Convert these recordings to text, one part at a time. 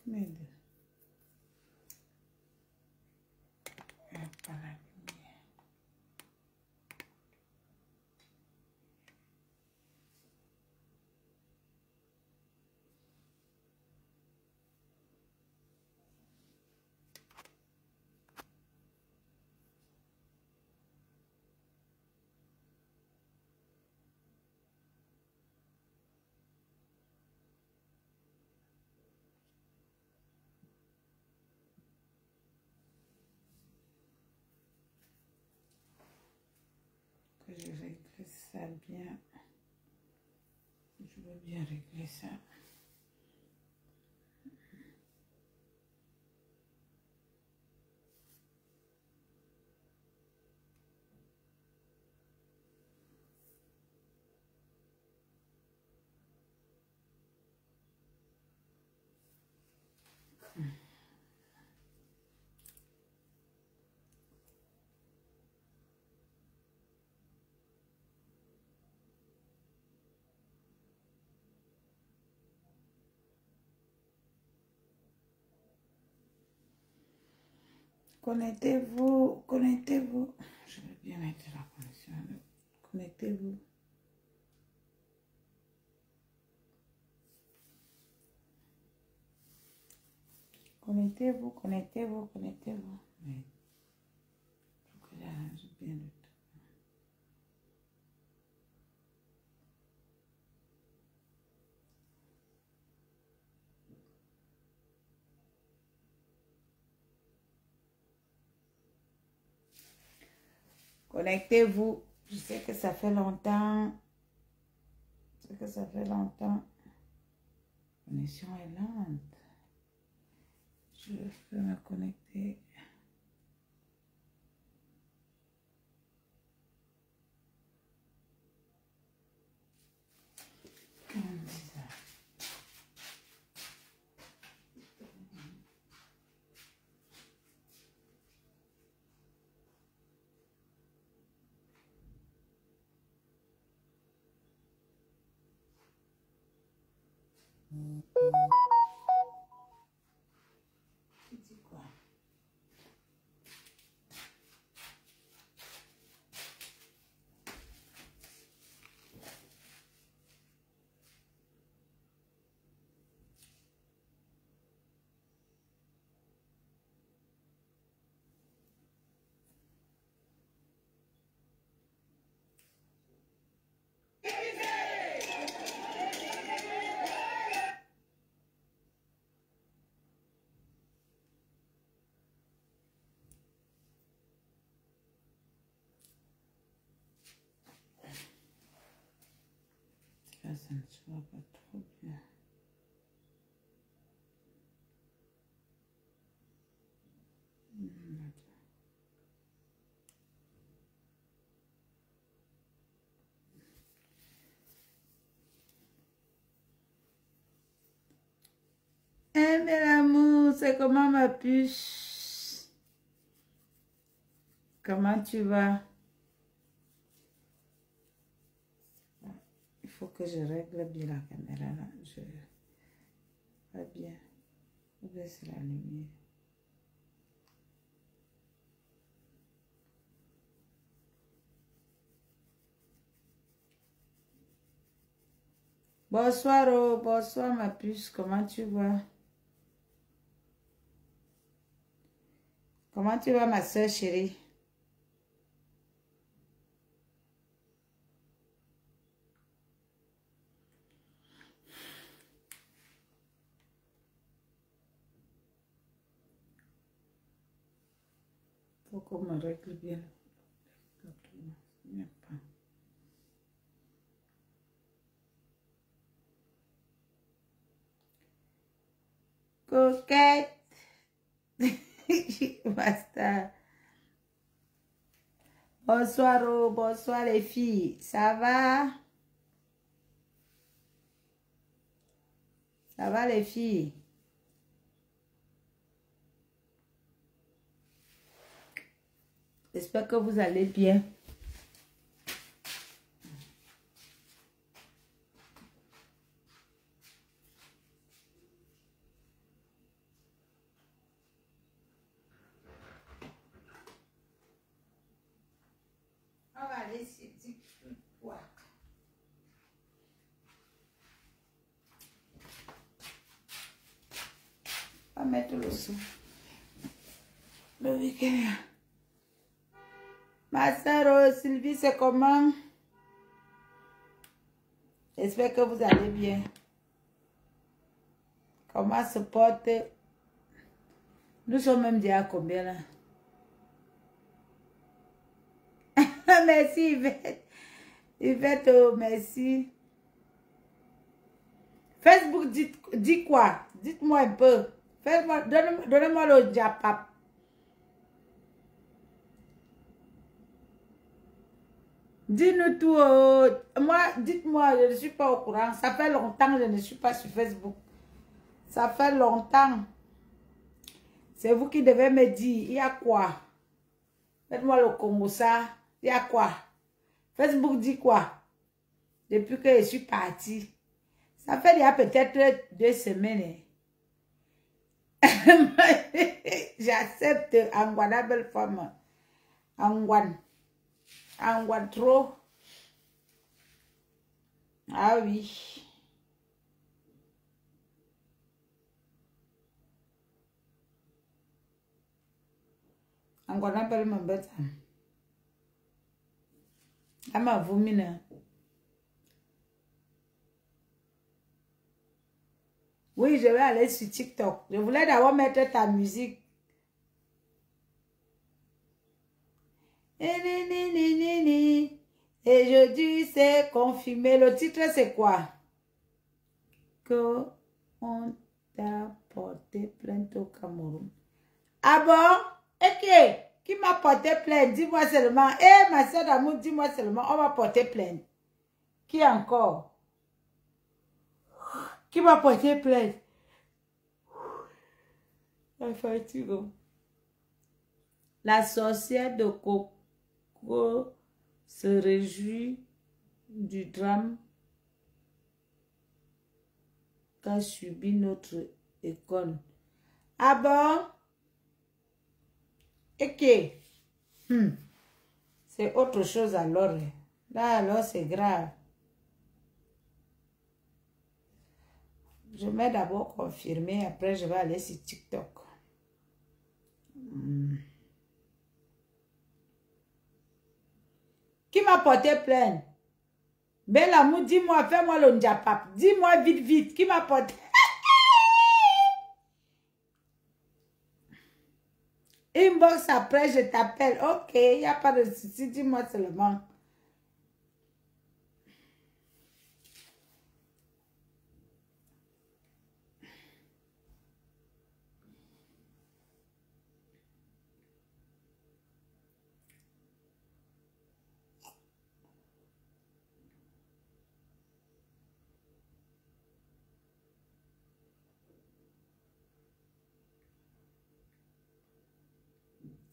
m'aide. Pas la lumière. Que je règle ça bien. Je veux bien régler ça. Connectez-vous, connectez-vous. Je vais bien mettre la connexion. Connectez-vous. Connectez-vous, connectez-vous, connectez-vous. Mais il faut que j'arrange bien le tout. Connectez-vous. Je sais que ça fait longtemps. Je sais que ça fait longtemps. La connexion est lente. Je peux me connecter. Comment on dit ça? Tu dis quoi? Là, ça ne se voit pas trop bien. Eh, bel amour, c'est comment ma puce? Comment tu vas? Il faut que je règle bien la caméra là. Je pas bien. Je baisse la lumière. Bonsoir, oh, bonsoir ma puce, comment tu vas? Comment tu vas ma soeur chérie? Faut qu'on me règle bien. Il n'y a pas. Coquette. Basta. Bonsoir, oh, bonsoir les filles. Ça va? Ça va les filles? J'espère que vous allez bien. mettre le son. Le week-end. Ma soeur Sylvie, c'est comment? J'espère que vous allez bien. Comment se porte? Nous sommes même déjà à combien là? Merci Yvette. Yvette, oh, merci. Facebook, dit quoi? Dites-moi un peu. Donnez-moi le diapap. Dis-nous tout. Moi, dites-moi, je ne suis pas au courant. Ça fait longtemps que je ne suis pas sur Facebook. Ça fait longtemps. C'est vous qui devez me dire, il y a quoi? Faites-moi le Congo ça. Il y a quoi? Facebook dit quoi? Depuis que je suis partie. Ça fait il y a peut-être 2 semaines. J'accepte Angwana belle femme. Angwan. Angwan trop. Ah oui. Angwana belle mon bête. Elle m'a vomi. Oui, je vais aller sur TikTok. Je voulais d'abord mettre ta musique. Et jeudi, c'est confirmé. Le titre, c'est quoi? Que on t'a porté plainte au Cameroun. Ah bon? Ok. Qui m'a porté plainte? Dis-moi seulement. Eh, ma soeur d'amour, dis-moi seulement. On m'a porté plainte. Qui encore? Qui m'a porté plainte? La fatigue. La sorcière de Coco se réjouit du drame qu'a subi notre école. Ah bon? Ok. C'est autre chose alors. Là, alors, c'est grave. Je vais d'abord confirmer, après je vais aller sur TikTok. Qui m'a porté plainte? Bel amour, dis-moi, fais-moi le ndiapap. Dis-moi vite, vite. Qui m'a porté? Inbox après, je t'appelle. Ok, il n'y a pas de souci. Dis-moi seulement.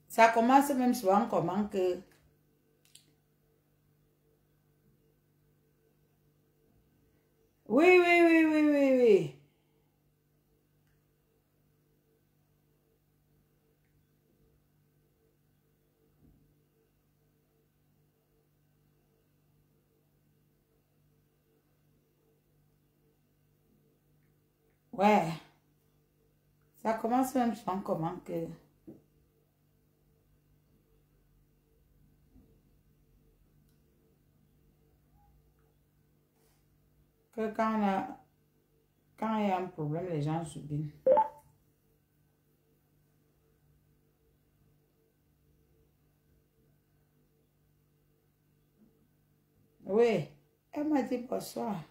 Ça commence même souvent comment que... Oui, oui, oui, oui, oui, oui. Ouais. Ça commence même souvent comment que... Que quand il y a un problème, les gens subissent. Oui. Elle m'a dit bonsoir.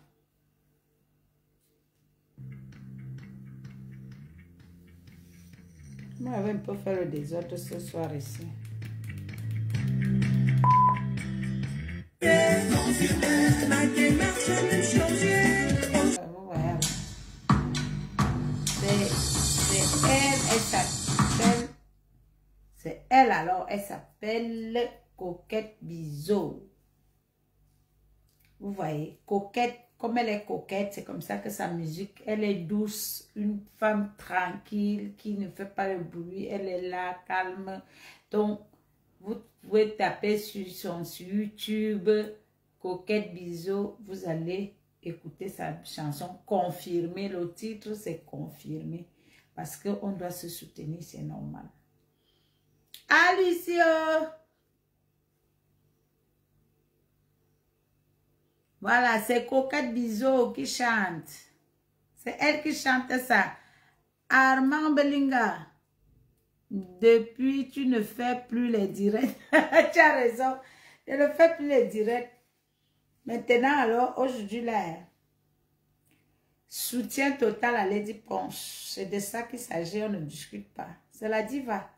Moi, je vais un peu faire le désordre ce soir ici. Voilà. C'est elle, elle s'appelle... C'est elle alors, elle s'appelle Coquette Biseau. Vous voyez, coquette, comme elle est coquette, c'est comme ça que sa musique, elle est douce, une femme tranquille qui ne fait pas le bruit, elle est là, calme. Donc, vous pouvez taper sur YouTube, Coquette Biseau, vous allez écouter sa chanson, confirmer, le titre c'est confirmé. Parce qu'on doit se soutenir, c'est normal. Ah, Lucio! Voilà, c'est Coquette Biseau qui chante. C'est elle qui chante ça. Armand Belinga, depuis tu ne fais plus les directs. Tu as raison, je ne fais plus les directs. Maintenant, alors, aujourd'hui, là, soutien total à Lady Ponce. C'est de ça qu'il s'agit, on ne discute pas. C'est la diva.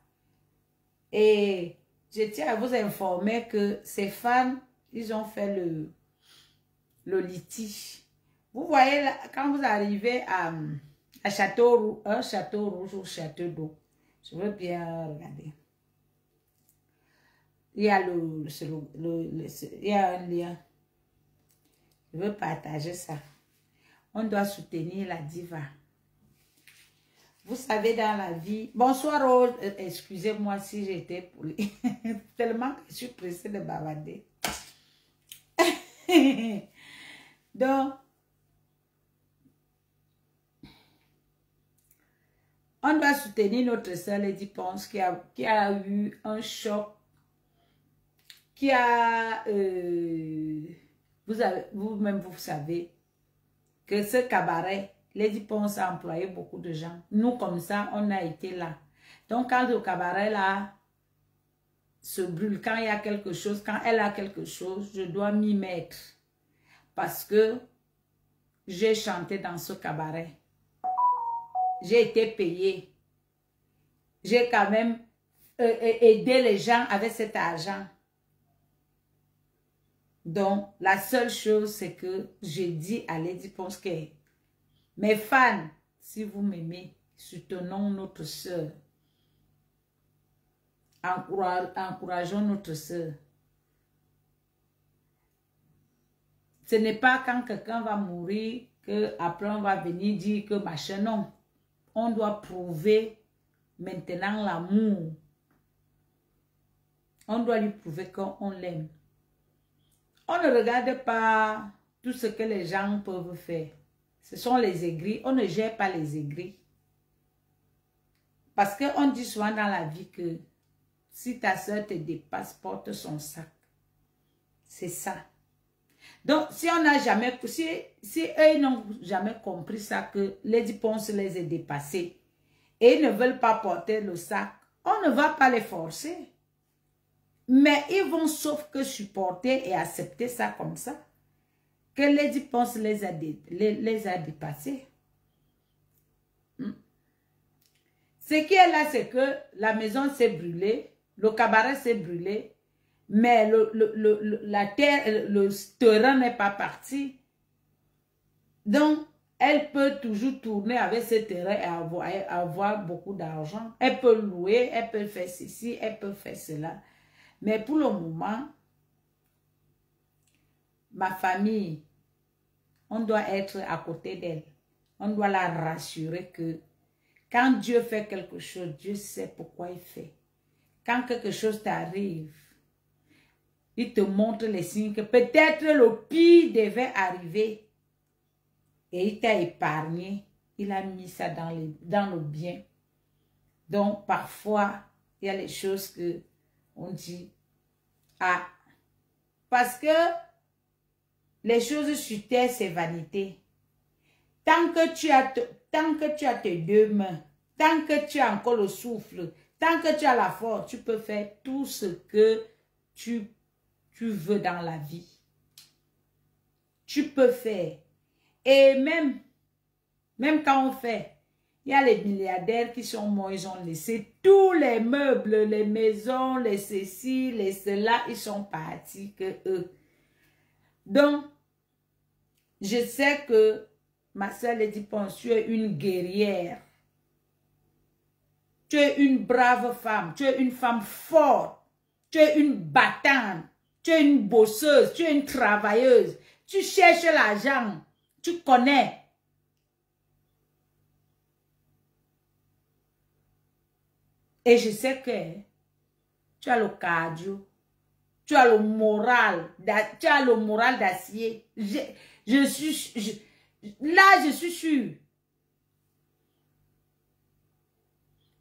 Et je tiens à vous informer que ces fans, ils ont fait le litige. Vous voyez, là, quand vous arrivez à Château Rouge, Château Rouge ou Château d'eau, je veux bien regarder. Il y a, il y a un lien. Je veux partager ça. On doit soutenir la diva. Vous savez, dans la vie... Bonsoir, Rose. Excusez-moi si j'étais pour lui. Tellement que je suis pressée de bavarder. Donc, on doit soutenir notre sœur Lady Ponce qui a eu un choc, qui a... vous-même, vous savez que ce cabaret, Lady Ponce a employé beaucoup de gens. Nous, comme ça, on a été là. Donc, quand le cabaret là se brûle, quand il y a quelque chose, quand elle a quelque chose, je dois m'y mettre. Parce que j'ai chanté dans ce cabaret. J'ai été payée. J'ai quand même aidé les gens avec cet argent. Donc, la seule chose, c'est que j'ai dit à Lady Ponce que mes fans, si vous m'aimez, soutenons notre soeur. Encourageons notre soeur. Ce n'est pas quand quelqu'un va mourir qu'après on va venir dire que machin, non. On doit prouver maintenant l'amour. On doit lui prouver qu'on l'aime. On ne regarde pas tout ce que les gens peuvent faire. Ce sont les aigris. On ne gère pas les aigris. Parce qu'on dit souvent dans la vie que si ta soeur te dépasse, porte son sac. C'est ça. Donc, si on n'a jamais, si eux n'ont jamais compris ça, que Lady Ponce les a dépassés et ils ne veulent pas porter le sac, on ne va pas les forcer. Mais ils vont sauf que supporter et accepter ça comme ça. Que Lady Ponce les a dépassés. Ce qui est là, c'est que la maison s'est brûlée, le cabaret s'est brûlé, mais la terre, le terrain n'est pas parti. Donc, elle peut toujours tourner avec ce terrain et avoir beaucoup d'argent. Elle peut louer, elle peut faire ceci, elle peut faire cela. Mais pour le moment, ma famille, on doit être à côté d'elle. On doit la rassurer que quand Dieu fait quelque chose, Dieu sait pourquoi il fait. Quand quelque chose t'arrive, il te montre les signes que peut-être le pire devait arriver. Et il t'a épargné. Il a mis ça dans le bien. Donc, parfois, il y a les choses que on dit, ah, parce que les choses sur terre, c'est vanité. Tant que tu as tes deux mains, tant que tu as encore le souffle, tant que tu as la force, tu peux faire tout ce que tu veux dans la vie. Tu peux faire. Et même quand on fait, il y a les milliardaires qui sont morts, ils ont laissé tous les meubles, les maisons, les ceci, les cela, ils sont partis que eux. Donc, je sais que ma soeur Lady Ponce, tu es une guerrière. Tu es une brave femme. Tu es une femme forte. Tu es une battante. Tu es une bosseuse. Tu es une travailleuse. Tu cherches l'argent. Tu connais. Et je sais que tu as le cardio. Tu as le moral. Tu as le moral d'acier. Là, je suis sûre.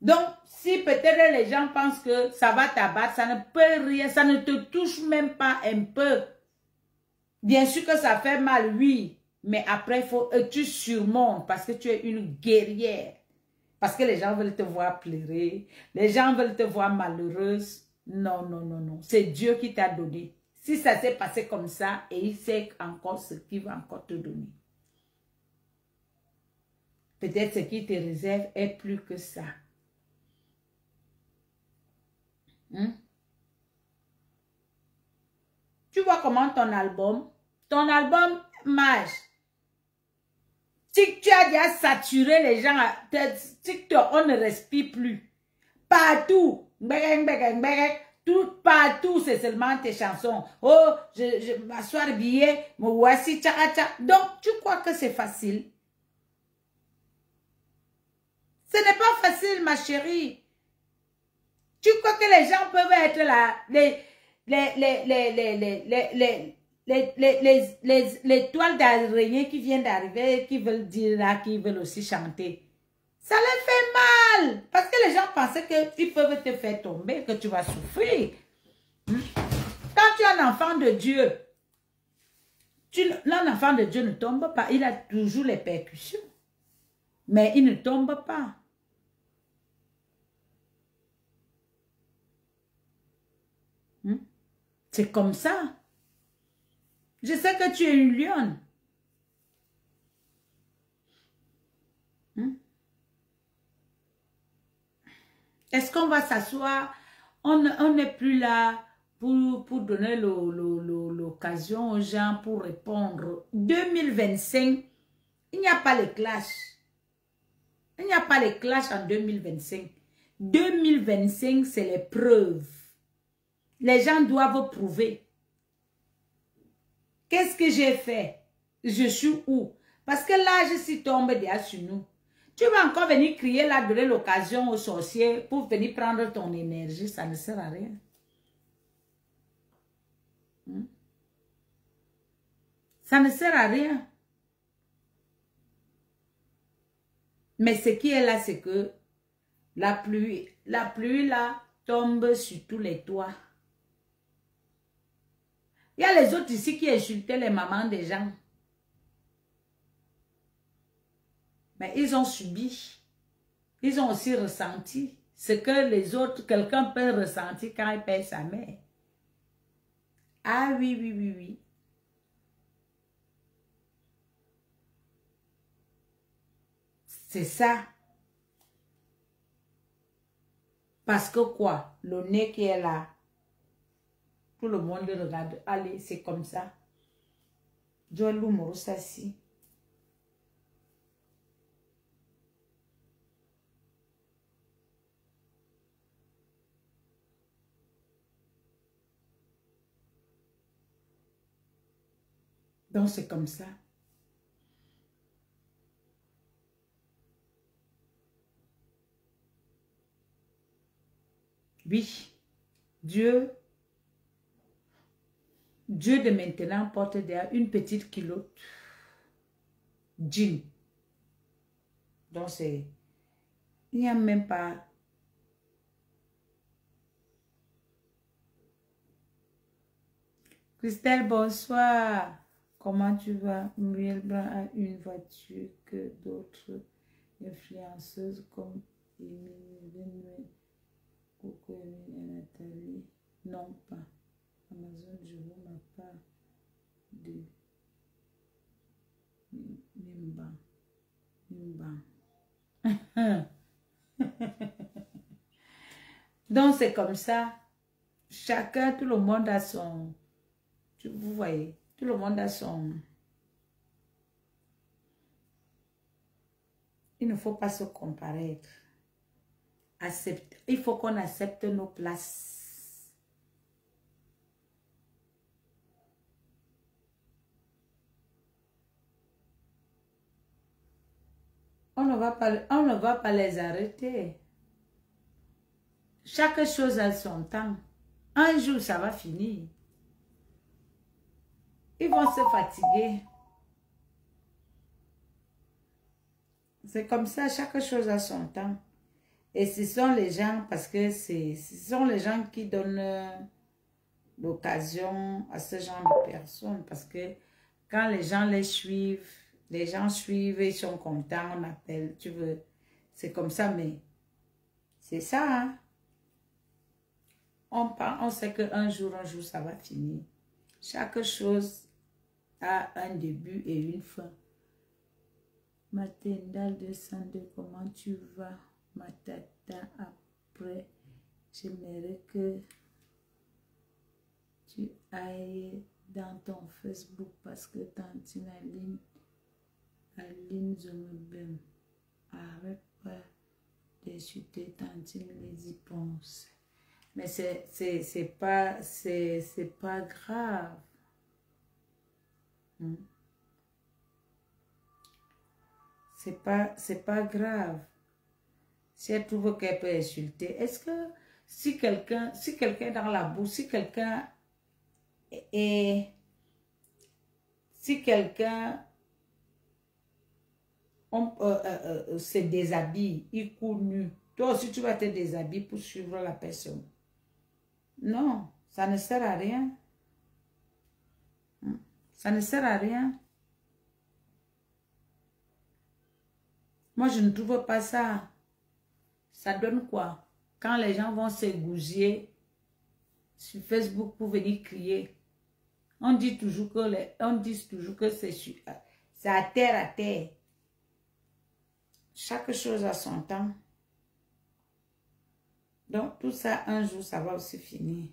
Donc, si peut-être les gens pensent que ça va t'abattre, ça ne peut rien, ça ne te touche même pas un peu. Bien sûr que ça fait mal, oui, mais après, tu surmontes parce que tu es une guerrière. Parce que les gens veulent te voir pleurer, les gens veulent te voir malheureuse. Non, non, non, non. C'est Dieu qui t'a donné. Si ça s'est passé comme ça, et il sait encore ce qu'il va encore te donner. Peut-être ce qui te réserve est plus que ça. Tu vois comment ton album marche. Si tu as déjà saturé les gens, on ne respire plus. Partout, partout, c'est seulement tes chansons. Oh, je m'assois billet, me voici, tcha, tcha. Donc, tu crois que c'est facile? Ce n'est pas facile, ma chérie. Tu crois que les gens peuvent être là, les toiles d'araignée qui viennent d'arriver, qui veulent dire là, qui veulent aussi chanter. Ça les fait mal. Parce que les gens pensaient qu'ils peuvent te faire tomber, que tu vas souffrir. Quand tu es un enfant de Dieu, l'enfant de Dieu ne tombe pas. Il a toujours les percussions. Mais il ne tombe pas. C'est comme ça. Je sais que tu es une lionne. Est-ce qu'on va s'asseoir? On n'est plus là pour donner l'occasion aux gens pour répondre. 2025, il n'y a pas les clashs. Il n'y a pas les clashs en 2025. 2025, c'est les preuves. Les gens doivent prouver. Qu'est-ce que j'ai fait? Je suis où? Parce que l'âge s'y tombe déjà sur nous. Tu vas encore venir crier là, donner l'occasion aux sorciers pour venir prendre ton énergie. Ça ne sert à rien. Ça ne sert à rien. Mais ce qui est là, c'est que la pluie là tombe sur tous les toits. Il y a les autres ici qui insultaient les mamans des gens. Mais ils ont subi. Ils ont aussi ressenti ce que les autres, quelqu'un peut ressentir quand il perd sa mère. Ah oui, oui, oui, oui. C'est ça. Parce que quoi? Le nez qui est là. Tout le monde regarde. Allez, c'est comme ça. Joël Mouroussassi. Donc c'est comme ça. Oui, Dieu de maintenant porte derrière une petite culotte jean. Donc c'est, il n'y a même pas. Christelle, bonsoir. Comment tu vas? Muriel Brand a une voiture que d'autres influenceuses comme Émilie, Coco et Nathalie n'ont pas. Amazon, je veux ma part de Nimba. Donc c'est comme ça. Chacun, tout le monde a son... Vous voyez, tout le monde a son... Il ne faut pas se comparer. Il faut qu'on accepte nos places. On ne va pas les arrêter. Chaque chose a son temps. Un jour, ça va finir. Ils vont se fatiguer. C'est comme ça, chaque chose a son temps. Et ce sont les gens, parce que ce sont les gens qui donnent l'occasion à ce genre de personnes. Parce que quand les gens les gens suivent et sont contents, on appelle, tu veux. C'est comme ça, mais c'est ça, hein. On sait qu'un jour, ça va finir. Chaque chose a un début et une fin. Matindal 202, comment tu vas? Ma tata, après, j'aimerais que tu ailles dans ton Facebook parce que tantine Aline, je me baigne. Arrête pas d'insulter tantine, les y pense. Mais c'est pas grave. C'est pas grave. Si elle trouve qu'elle peut insulter, est-ce que si quelqu'un est dans la boue, si quelqu'un se déshabille, il court nu, toi aussi tu vas te déshabiller pour suivre la personne. Non, ça ne sert à rien. Ça ne sert à rien. Moi, je ne trouve pas ça. Ça donne quoi? Quand les gens vont s'égouger sur Facebook pour venir crier, on dit toujours que c'est à terre, à terre. Chaque chose a son temps. Donc, tout ça, un jour, ça va aussi finir.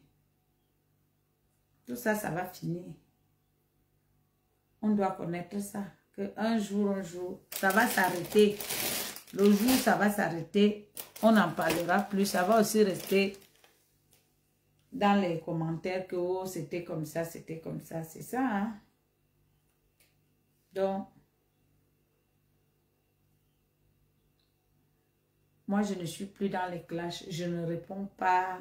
Tout ça, ça va finir. On doit connaître ça. Que un jour, ça va s'arrêter. Le jour où ça va s'arrêter, on n'en parlera plus. Ça va aussi rester dans les commentaires que oh, c'était comme ça, c'est ça. Hein? Donc, moi, je ne suis plus dans les clashs. Je ne réponds pas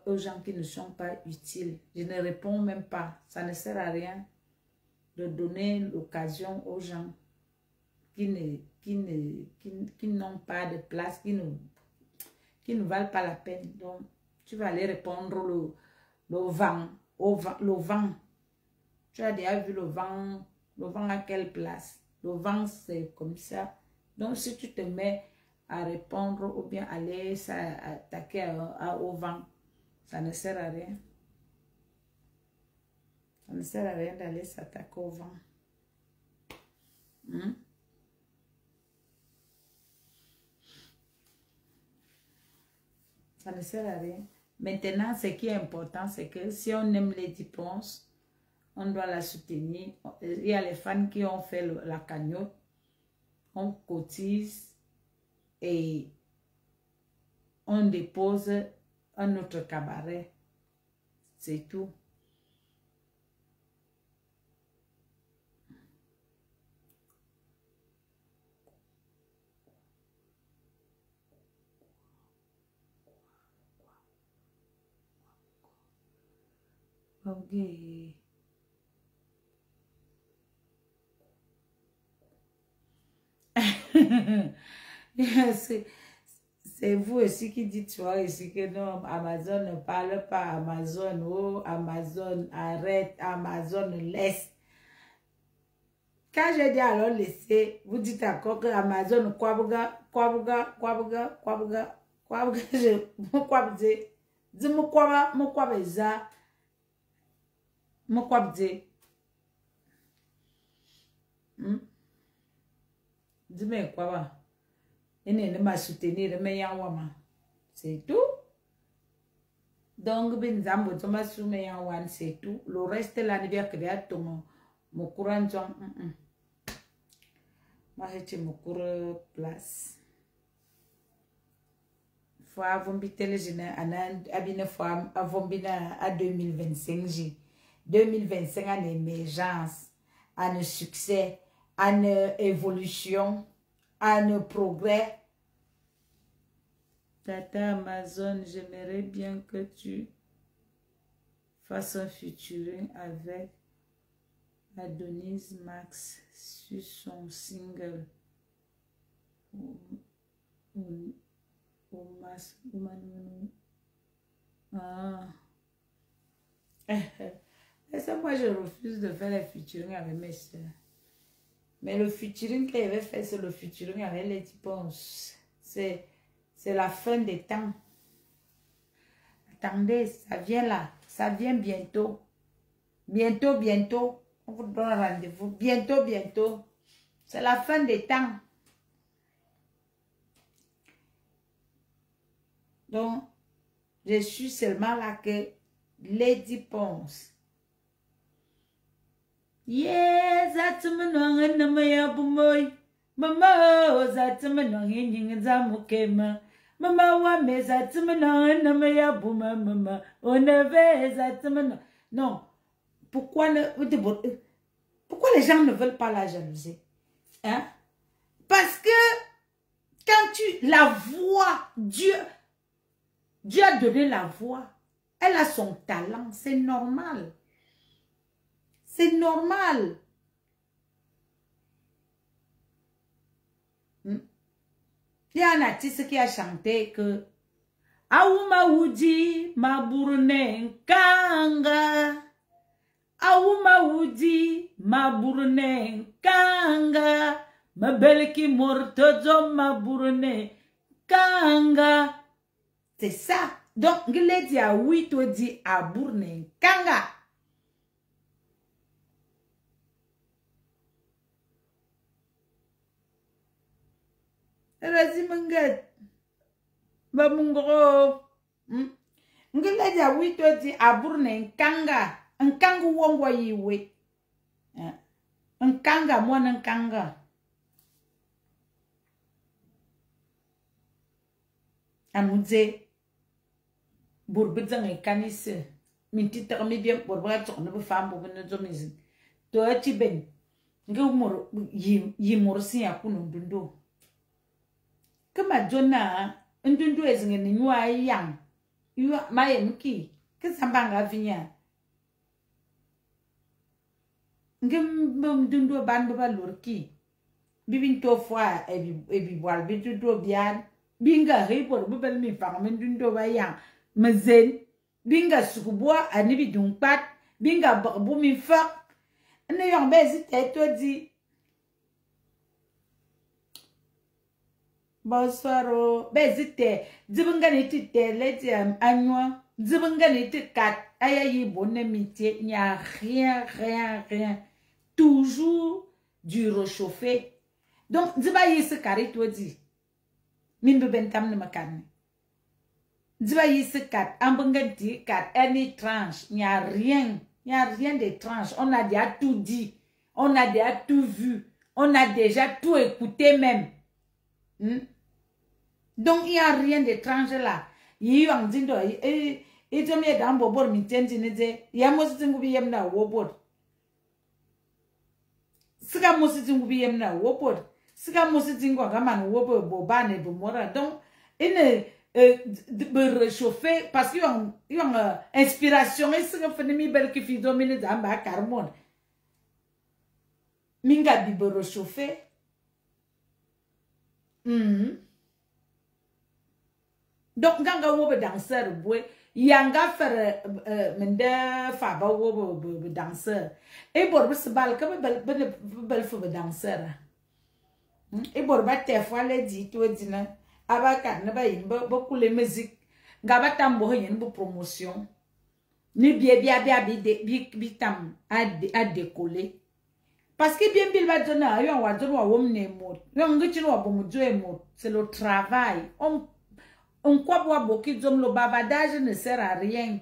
aux gens qui ne sont pas utiles. Je ne réponds même pas. Ça ne sert à rien de donner l'occasion aux gens qui n'ont pas de place, qui ne valent pas la peine. Donc, tu vas aller répondre le vent. Tu as déjà vu le vent à quelle place? Le vent, c'est comme ça. Donc, si tu te mets à répondre ou bien aller s'attaquer au vent, ça ne sert à rien. Ça ne sert à rien d'aller s'attaquer au vent. Ça ne sert à rien. Maintenant, ce qui est important, c'est que si on aime les diplômes, on doit la soutenir. Il y a les fans qui ont fait la cagnotte. On cotise et on dépose un autre cabaret. C'est tout. Ok. C'est vous aussi qui dites, tu vois, ici que non, Amazon ne parle pas, Amazon, oh, Amazon, arrête, Amazon, laisse. Quand j'ai dit alors laisser, vous dites encore que Amazon, quoi, dis-moi quoi, il ne m'a soutenir, c'est tout. Donc, c'est tout. Le reste, là, il y a créé mon courant. Moi, j'ai mon courant place. Faut avoir télé abine fois avant à 2025 2025 en émergence, en succès, en évolution, en progrès. Tata Amazon, j'aimerais bien que tu fasses un featuring avec Adonis Max sur son single Ah. Et ça, moi, je refuse de faire les featuring avec mes soeurs. Mais le featuring qu'elle avait fait, c'est le featuring avec les Ponce. C'est la fin des temps. Attendez, ça vient là. Ça vient bientôt. Bientôt, bientôt. On vous donne rendez-vous. Bientôt, bientôt. C'est la fin des temps. Donc, je suis seulement là que Lady Ponce. Yes, that's my nong and the maya bumoy. Mama, that's my nong in Zamukema. Mama, what me that's my nong and the maya buma, mama. On never that's my nong. Non. Pourquoi les gens ne veulent pas la jalouser? Hein? Parce que quand la voix, Dieu a donné la voix. Elle a son talent, c'est normal. C'est normal. Il y a un artiste qui a chanté que Aouma Woudi Mabourne Kanga. Aouma Woudi Mabourne Kanga. Ma belle qui mortozo Mabourne Kanga. C'est ça. Donc, je l'ai dit à oui, tu dis à Bourne Kanga. Razi Mangat. Bamungro. Je l'ai dit à oui, tu dis à Bourne Kanga. Un kanga wongwa yiwe. Un kanga, moi, un kanga. Amouze. Bourbizan et canis. Minti termi bien pour voir ton nouveau femme pour venir de maison. Toi, tu ben. Ngumur yimursi à Kunundo. Comme à Jonah, un dundo est un noir yang. You are my mki. Que ça banga vigna. Ngum dundo bandova lurki. Bibin to fois et biboal bidudo bien. Binga ripor bubel mi farmen dundo bayang. Mazen, binga sukuboa anibi dungpat, binga barbu mi fak. Ne yon bezi teto di. Bonsoir, bezi te, dibungani ti te leti anwa, dibungani ti kat, ayayi bonne mitié, il n'y a rien. Toujours du réchauffé. Donc, dibayi se kari to di. Mimbe bentam ne makane. Dibayi se kat, ambangati kat, any tranche, il n'y a rien d'étrange. On a déjà tout dit, on a déjà tout vu, on a déjà tout écouté même. Donc il n'y a rien d'étrange là. Il y a un dindo, et je me dans bobor mitenzi neze, ya mosi ngubi yemna wobor. Sika mosi ngubi yemna wobor. Sika mosi ngwa gaman wobor bobane bomora. Donc de réchauffer parce qu'il y a une inspiration et ce que fait mi bel qui fit dominer dans ma carbone minga bi réchauffer donc ganga wo be danseur boy yanga faire mende fa ba wo be danseur et bor be bal ka bel fo be danseur et bor ba te fois le dit to dina abakat ne ba yin beaucoup les musique ngaba tambo yin bu promotion ni bi tam a décoller parce que bien bil ba dona yo wa dona wa ne mot yo ngichi no wa bomu jo mot c'est le travail on quoi boire beaucoup d'hommes le bavardage ne sert à rien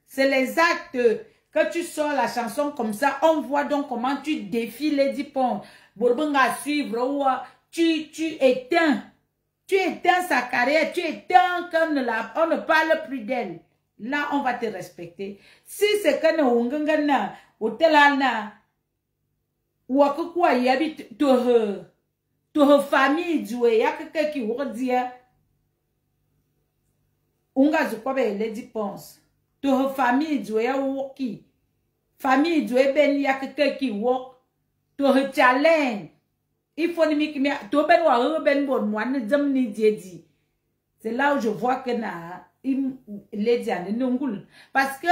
c'est les actes que tu sors la chanson comme ça on voit donc comment tu défiles les dipons borbanga suivre ou tu éteins. Tu éteins sa carrière, tu éteins qu'on ne parle plus d'elle. Là, on va te respecter. Si c'est que nous avons au telana, ou à quoi il y a toute famille, il y a quelqu'un qui va dire, on a quoi les dépenses. Toute famille, il y a qui famille, il y a quelqu'un qui va, tout challenge. Il faut que tu ben bon moi ne zam ni djedi C'est là où je vois que les dianes n'ongul. Parce que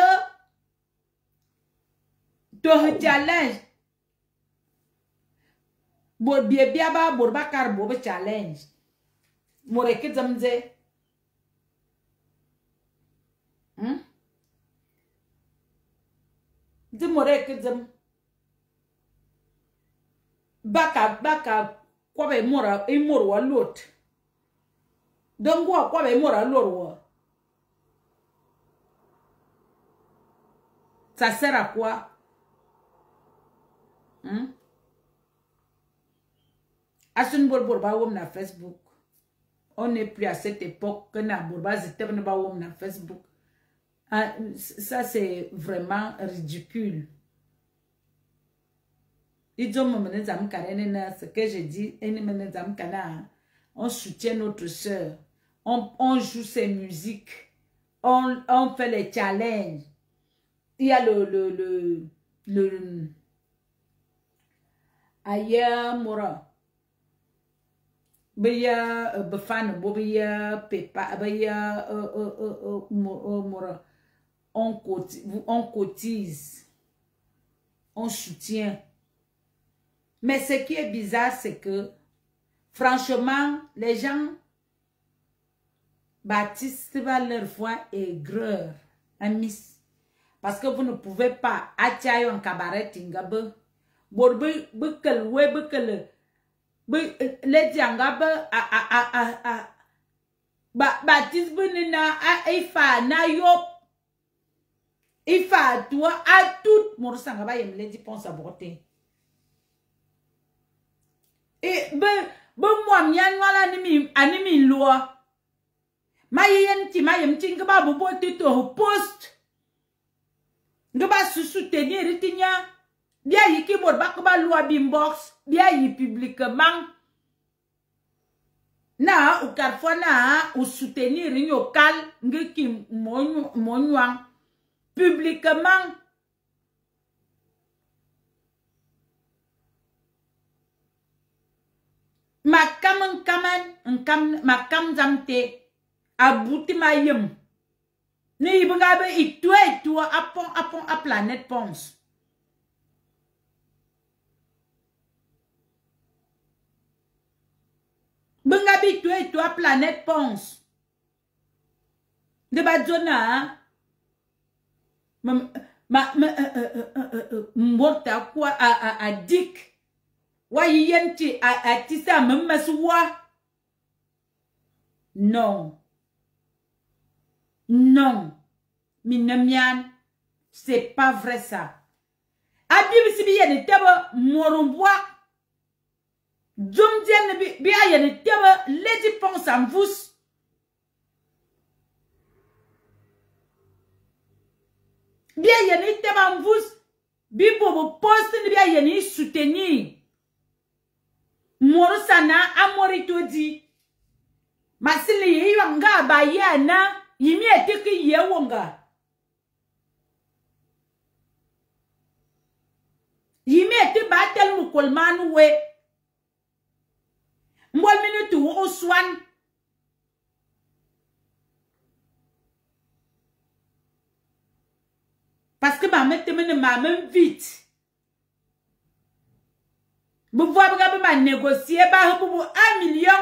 ton challenge. Bo biaba borba karbo challenge. More que zamze. Di more que zam. Baka kwa be mora wa lot. Donc quoi be mora lot. Ça sert à quoi? Asun borba wom na Facebook. On n'est plus à cette époque que na borba zete na ba wom na Facebook. Ça c'est vraiment ridicule. Ils ont mené ce que je dis, on soutient notre soeur, on joue ses musiques, on fait les challenges. Il y a le ailleurs mora. Beya befan bobeya pepa beya mora. On cotise, on soutient. Mais ce qui est bizarre, c'est que, franchement, les gens baptisent leur foi aigreur, amis. Parce que vous ne pouvez pas attirer un cabaret tingabe. Les diangabe baptise benina ifa na yop. Ifa toi à tout mon sangaba yem les dit pense aborter. Et moi mian wala animi loi. Mayen ti mayem tingaba bobo tito post. Ngaba soutenir ritinya. Bien yi ki bot bakba loi bimbox, bien yi publiquement. Na ou carrefour na ou soutenir yo kal ngeki monwang publiquement. Ma kam zamte abouti mayem. Ni ibugabe itwe apon a planète Ponce. Bungabi itwe planète Ponce. De badjona mbota kwa a dik. Wa yenti a tisa memasuwa. Non. Non. Minemian. C'est pas vrai ça. Abim si biye ne teba moromboa. Djumdien biya ye ne teba lady pense en vous. Bien ye ne teba en vous. Bibo bo poste ne biya ye ne soutenir. Morosana amorito di. Masili ye yanga bayana. Yimi eteki ye wonga. Yimi eti batel mukolmanu we. Mbol minutu wo oswan. Parce que ma mette vite. Vous voyez que négocier 1 million.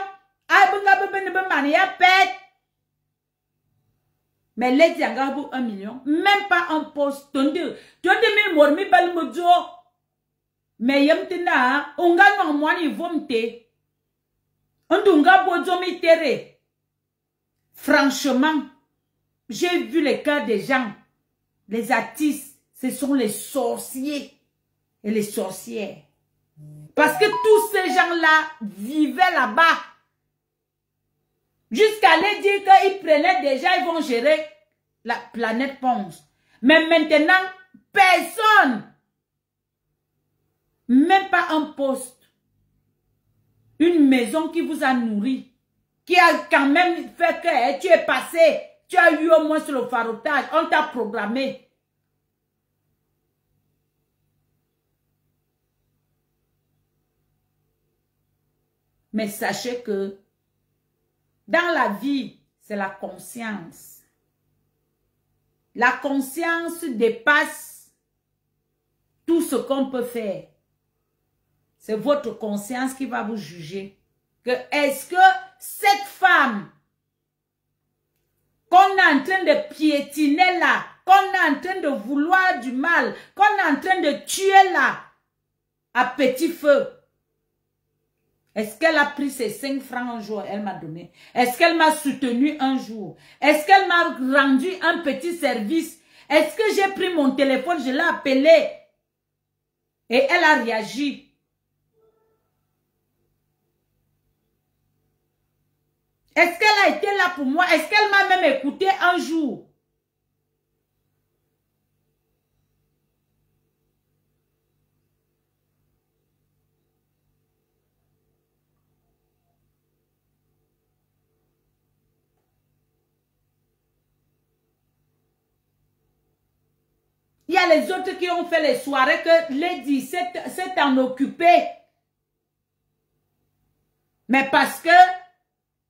Mais les diangabou 1 million. Même pas un poste. Tonde mi mormi bal mojo. Mais yemtina. Onga non moi ni vomte. Ondunga bojo mi tere. Franchement. J'ai vu les cœurs des gens. Les artistes. Ce sont les sorciers. Et les sorcières. Parce que tous ces gens-là vivaient là-bas. Jusqu'à les dire qu'ils prenaient déjà, ils vont gérer la planète Ponce. Mais maintenant, personne, même pas un poste, une maison qui vous a nourri, qui a quand même fait que tu es passé, tu as eu au moins sur le farotage, on t'a programmé. Mais sachez que dans la vie, c'est la conscience. La conscience dépasse tout ce qu'on peut faire. C'est votre conscience qui va vous juger. Est-ce que cette femme qu'on est en train de piétiner là, qu'on est en train de vouloir du mal, qu'on est en train de tuer là, à petit feu, est-ce qu'elle a pris ses 5 francs un jour, elle m'a donné? Est-ce qu'elle m'a soutenu un jour? Est-ce qu'elle m'a rendu un petit service? Est-ce que j'ai pris mon téléphone, je l'ai appelé et elle a réagi? Est-ce qu'elle a été là pour moi? Est-ce qu'elle m'a même écouté un jour? Il y a les autres qui ont fait les soirées que Lady s'est en occupée. Mais parce que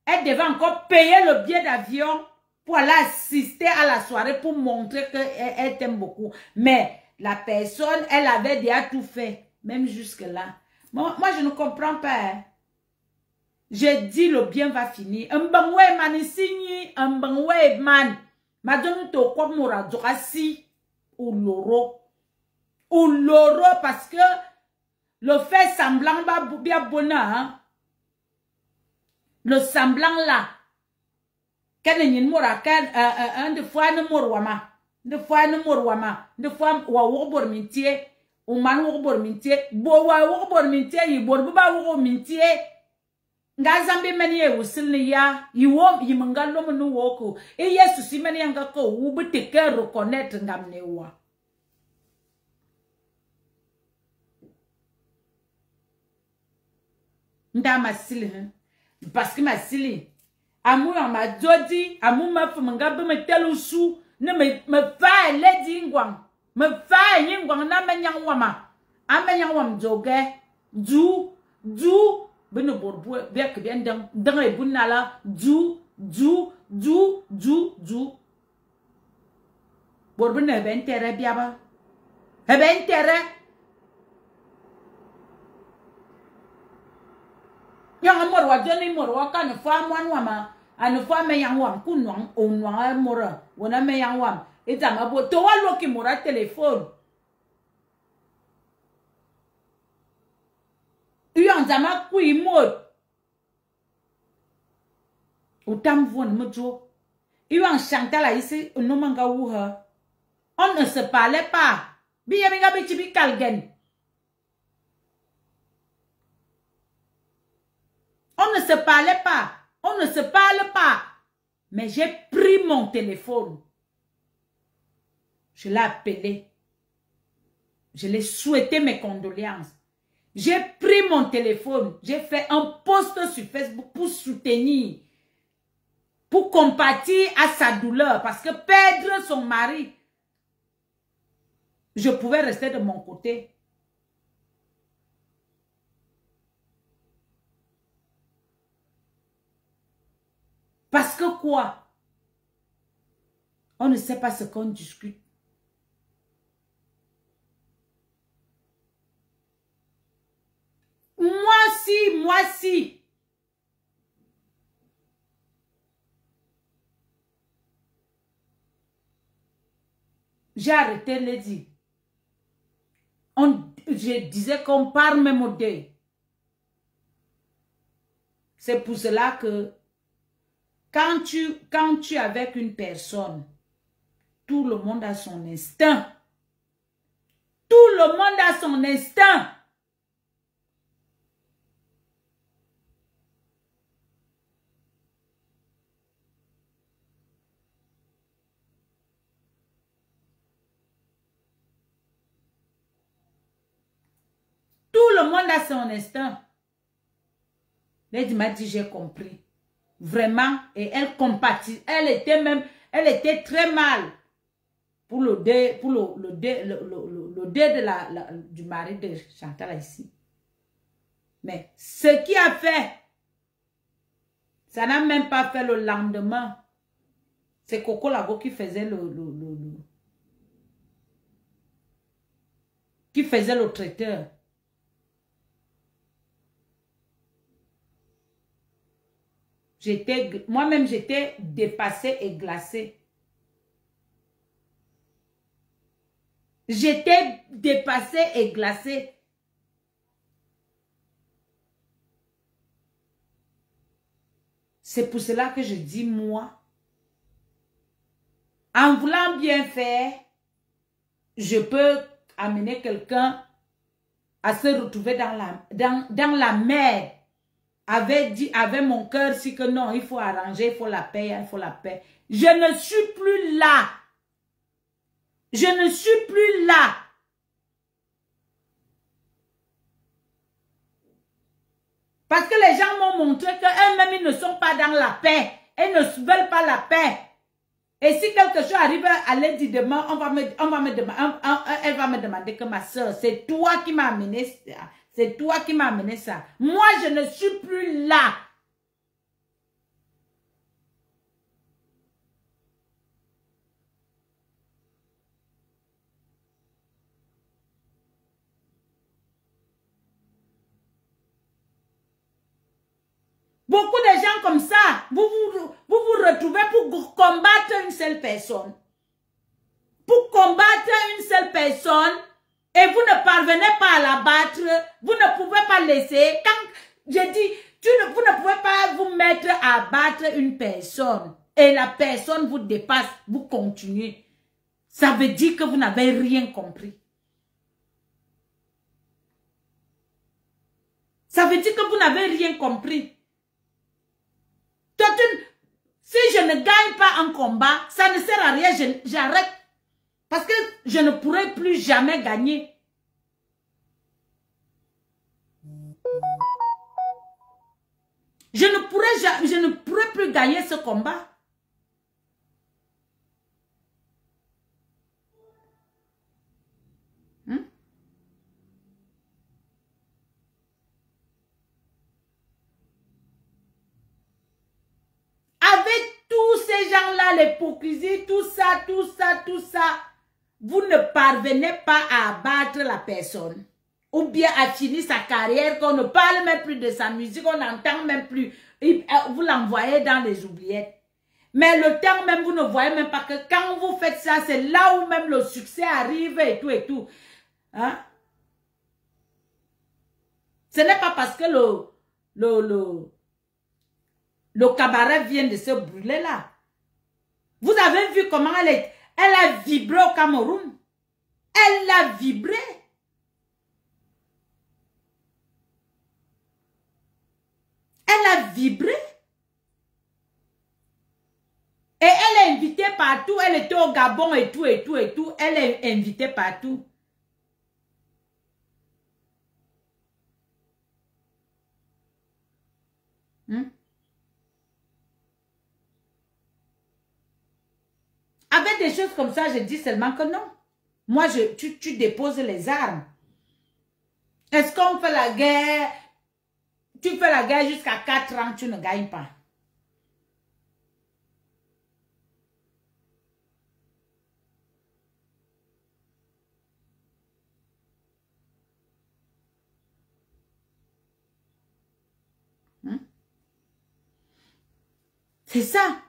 elle devait encore payer le billet d'avion pour aller assister à la soirée pour montrer qu'elle t'aime beaucoup. Mais la personne, elle avait déjà tout fait, même jusque-là. Moi, je ne comprends pas. Hein. J'ai dit le bien va finir. Un bangwe man ici, un bangwe man. Madame to quoi moura si ou l'oro. Ou l'oro parce que le fait semblant va bien bonheur. Hein. Le semblant là. Quand il y a un de fois ne morwama. De fois ne morwama. De fois wa wobor mintier. Ou man wobor mintier. Bo wa wobor mintier. Yi bor buba wobor mintier. Nga zambi meni ye usilni ya. Yiwom yimangalo mnu woko. E yesu si meni yanga ko. Ube teke reconnaître ngamne wa. Nda masili hein. Parce que masili. Amou en ma jodi, amou ma fumangabe me telusu, ne me fa ledi ngwang, me fa yingwang na me nyang wama, ame nyang wam joge, du, beno borbu, biak bien dang e bunala, du, borbu ne ben tere biaba, e ben tere, yang amor wa joni mor wa kan fa mwan wama. Anu fa me yang wam kunwang onwang mora wona me yang wam etama bo to wa loki mora téléphone uyan zama ku imod utam von mojo uyan Chantal ici no manga wuha on ne se parlait pas biya binga bi kalgen on ne se parlait pas. On ne se parle pas. Mais j'ai pris mon téléphone. Je l'ai appelé. Je l'ai souhaité mes condoléances. J'ai pris mon téléphone. J'ai fait un post sur Facebook pour soutenir. Pour compatir à sa douleur. Parce que perdre son mari, je pouvais rester de mon côté. Parce que quoi? On ne sait pas ce qu'on discute. Moi si. J'ai arrêté les dire. Je disais qu'on parle même au deuil. C'est pour cela que quand tu es avec une personne, tout le monde a son instinct. Tout le monde a son instinct. Tout le monde a son instinct. Lady m'a dit, j'ai compris. Vraiment, et elle compatit. Elle était très mal pour le dé du mari de Chantal ici. Mais ce qui a fait, ça n'a même pas fait le lendemain. C'est Coco Lago qui faisait le traiteur. Moi-même, j'étais dépassée et glacée. J'étais dépassée et glacée. C'est pour cela que je dis, moi, en voulant bien faire, je peux amener quelqu'un à se retrouver dans la merde. Avec mon cœur, si que non, il faut arranger, il faut la paix, il faut la paix. Je ne suis plus là. Je ne suis plus là. Parce que les gens m'ont montré qu'eux-mêmes, ils ne sont pas dans la paix. Ils ne veulent pas la paix. Et si quelque chose arrive à lundi demain, elle va me demander que ma soeur, c'est toi qui m'as amené ça. C'est toi qui m'as amené ça. Moi, je ne suis plus là. Beaucoup de gens comme ça, vous vous retrouvez pour combattre une seule personne. Pour combattre une seule personne, et vous ne parvenez pas à la battre, vous ne pouvez pas laisser. Quand je dis, vous ne pouvez pas vous mettre à battre une personne, et la personne vous dépasse, vous continuez. Ça veut dire que vous n'avez rien compris. Ça veut dire que vous n'avez rien compris. Si je ne gagne pas un combat, ça ne sert à rien, j'arrête. Parce que je ne pourrai plus jamais gagner. Je ne pourrai plus gagner ce combat. Avec tous ces gens-là, l'hypocrisie, tout ça, vous ne parvenez pas à abattre la personne. Ou bien à finir sa carrière, qu'on ne parle même plus de sa musique, on n'entend même plus. Vous l'envoyez dans les oubliettes. Mais le temps même, vous ne voyez même pas que quand vous faites ça, c'est là où même le succès arrive et tout et tout. Hein? Ce n'est pas parce que le cabaret vient de se brûler là. Vous avez vu comment elle a vibré au Cameroun. Elle a vibré. Elle a vibré. Et elle est invitée partout. Elle était au Gabon et tout. Elle est invitée partout. Avec des choses comme ça, je dis seulement que non. Moi, tu déposes les armes. Est-ce qu'on fait la guerre? Tu fais la guerre jusqu'à 4 ans, tu ne gagnes pas. C'est ça.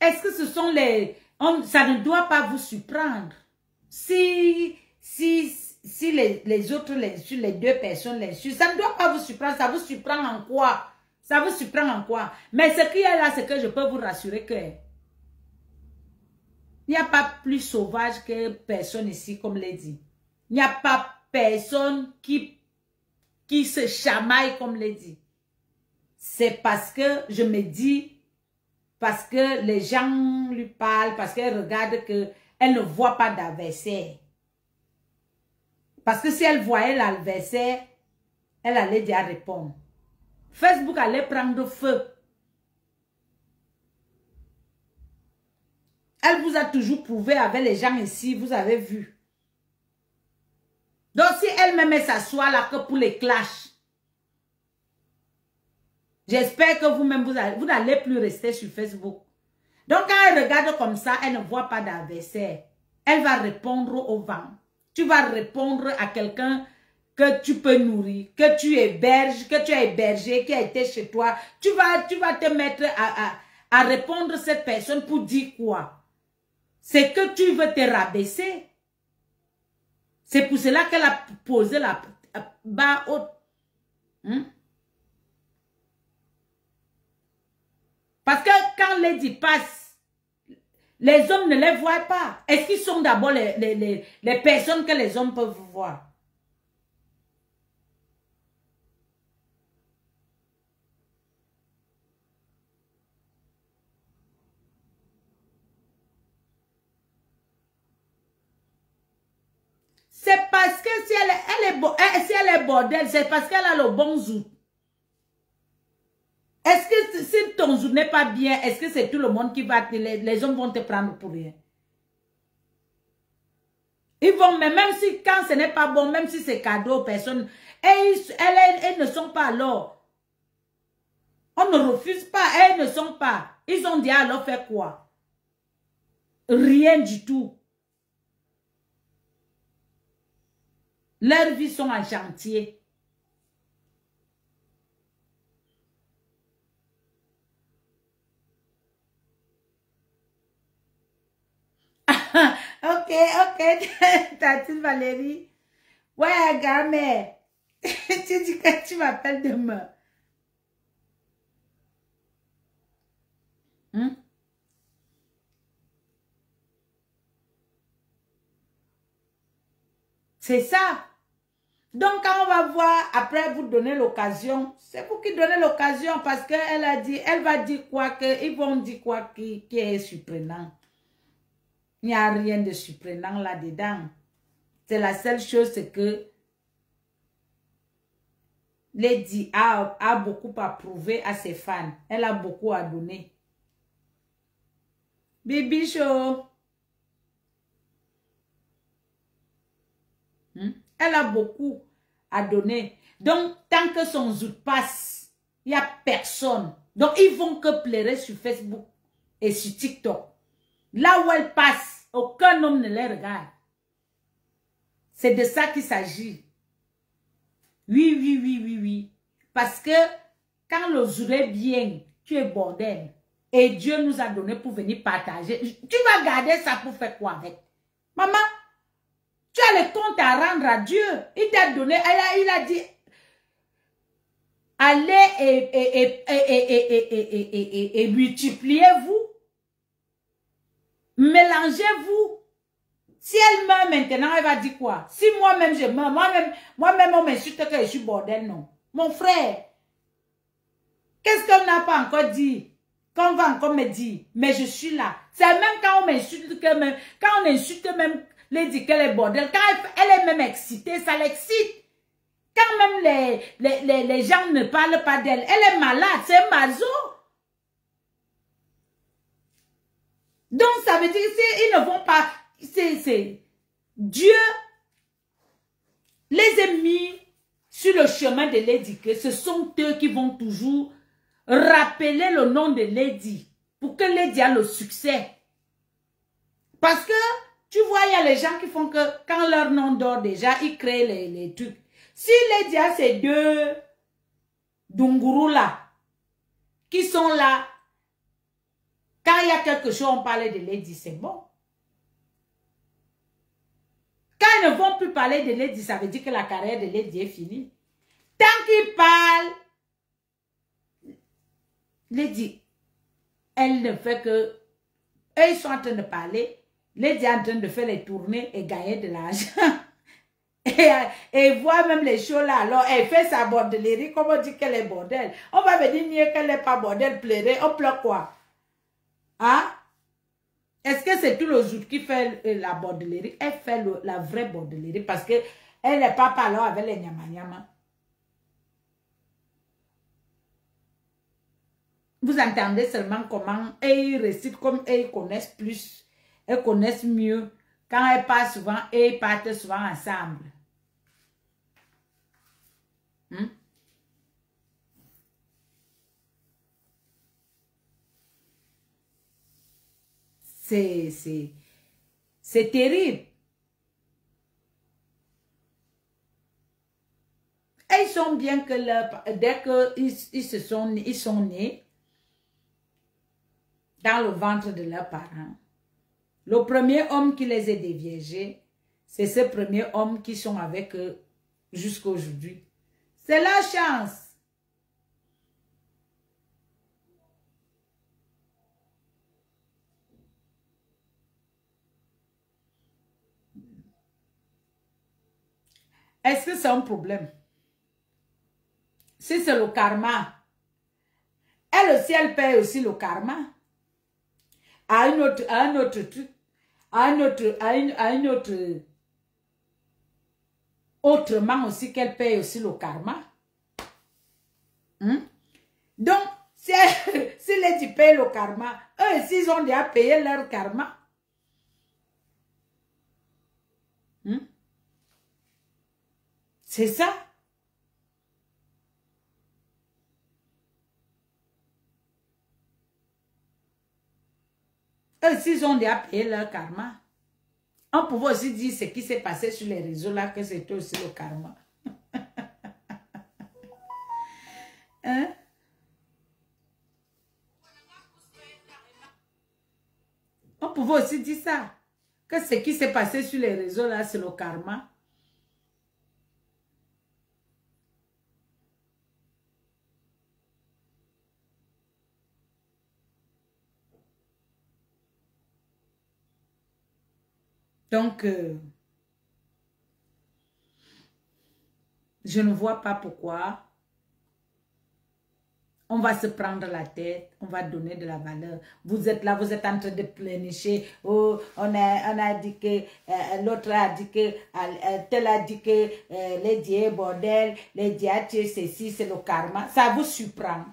Est-ce que ce sont les... ça ne doit pas vous surprendre. Si les autres l'insultent, les deux personnes l'insultent, ça ne doit pas vous surprendre. Ça vous surprend en quoi? Ça vous surprend en quoi? Mais ce qui est là, c'est que je peux vous rassurer que il n'y a pas plus sauvage que personne ici, comme l'a dit. Il n'y a pas personne qui se chamaille, comme l'a dit. C'est parce que je me dis, parce que les gens lui parlent, parce qu'elle regarde qu'elle ne voit pas d'adversaire. Parce que si elle voyait l'adversaire, elle allait déjà répondre. Facebook allait prendre feu. Elle vous a toujours prouvé avec les gens ici, vous avez vu. Donc, si elle-même s'assoit là que pour les clashs, j'espère que vous-même, vous n'allez plus rester sur Facebook. Donc, quand elle regarde comme ça, elle ne voit pas d'adversaire. Elle va répondre au vent. Tu vas répondre à quelqu'un que tu peux nourrir, que tu héberges, que tu as hébergé, qui a été chez toi. Tu vas te mettre à répondre à cette personne pour dire quoi? C'est que tu veux te rabaisser. C'est pour cela qu'elle a posé la barre haute. Parce que quand Lady passe, les hommes ne les voient pas. Est-ce qu'ils sont d'abord les personnes que les hommes peuvent voir? C'est parce que si elle est bordel, c'est parce qu'elle a le bon zout. Est-ce que si ton zout n'est pas bien, est-ce que c'est tout le monde qui va, les hommes vont te prendre pour rien? Ils vont, mais même si quand ce n'est pas bon, même si c'est cadeau, personne, elles ne sont pas alors. On ne refuse pas, elles ne sont pas. Ils ont dit alors faire quoi? Rien du tout. Leurs vies sont en chantier. Ok, Tati Valérie. Ouais, gamin. Tu dis que tu m'appelles demain. C'est ça. Donc, quand on va voir, après vous donner l'occasion, c'est vous qui donnez l'occasion parce qu'elle a dit, elle va dire quoi, ils vont dire quoi qui est surprenant. Il n'y a rien de surprenant là-dedans. C'est la seule chose, c'est que Lady a beaucoup à prouver à ses fans. Elle a beaucoup à donner. Bibi Show. Elle a beaucoup à donner. Donc, tant que son zout passe, il n'y a personne. Donc, ils vont que pleurer sur Facebook et sur TikTok. Là où elle passe, aucun homme ne les regarde. C'est de ça qu'il s'agit. Oui. Parce que quand le zout est bien, tu es bordel. Et Dieu nous a donné pour venir partager. Tu vas garder ça pour faire quoi avec? Maman, tu as le compte à rendre à Dieu. Il t'a donné, il a dit, allez et multipliez-vous. Mélangez-vous. Si elle meurt maintenant, elle va dire quoi? Si moi-même je meurs, moi-même on m'insulte que je suis bordel, non. Mon frère, qu'est-ce qu'on n'a pas encore dit? Qu'on va encore me dire, mais je suis là. C'est même quand on m'insulte que même, quand on insulte même, Lady qu'elle est bordel, quand elle est même excitée, ça l'excite. Quand même les gens ne parlent pas d'elle, elle est malade, c'est un mazo. Donc ça veut dire qu'ils ne vont pas, c'est Dieu les a mis sur le chemin de Lady, que ce sont eux qui vont toujours rappeler le nom de Lady pour que Lady a le succès. Parce que, tu vois, il y a les gens qui font que quand leur nom dort déjà, ils créent les trucs. Si Lady a ces deux Dunguru là, qui sont là, quand il y a quelque chose, on parle de Lady, c'est bon. Quand ils ne vont plus parler de Lady, ça veut dire que la carrière de Lady est finie. Tant qu'ils parlent, Lady, elle ne fait que... Eux, ils sont en train de parler. Lady est en train de faire les tournées et gagner de l'argent. et voir même les shows là. Alors, elle fait sa bordellerie. Comme on dit qu'elle est bordel. On va venir nier qu'elle n'est pas bordel, pleurer. On pleure quoi? Hein? Est-ce que c'est tout le jour qui fait la bordellerie? Elle fait la vraie bordellerie parce qu'elle n'est pas parlant avec les nyama-nyama. Vous entendez seulement comment ils récitent, comme ils connaissent plus, elles connaissent mieux. Quand elles partent souvent, elles partent souvent ensemble. Hmm? C'est terrible. Et ils sont bien que dès qu'ils sont nés dans le ventre de leurs parents, le premier homme qui les a déviégés, c'est ce premier homme qui sont avec eux jusqu'à aujourd'hui. C'est leur chance. Est-ce que c'est un problème? Si c'est le karma, elle aussi, elle paye aussi le karma. À un autre truc, à une autre, autrement aussi qu'elle paye aussi le karma. Donc, si les dit payent le karma, eux aussi, ils ont déjà payé leur karma. C'est ça. Eux aussi, ils ont déjà payé leur karma. On pouvait aussi dire ce qui s'est passé sur les réseaux là, que c'était aussi le karma. Hein? On pouvait aussi dire ça. Que ce qui s'est passé sur les réseaux là, c'est le karma. Donc, je ne vois pas pourquoi on va se prendre la tête, on va donner de la valeur. Vous êtes là, vous êtes en train de plénicher. Oh, on a dit que, l'autre a dit que, tel a dit que les dieux bordel, les dieux ceci, c'est le karma. Ça vous surprend.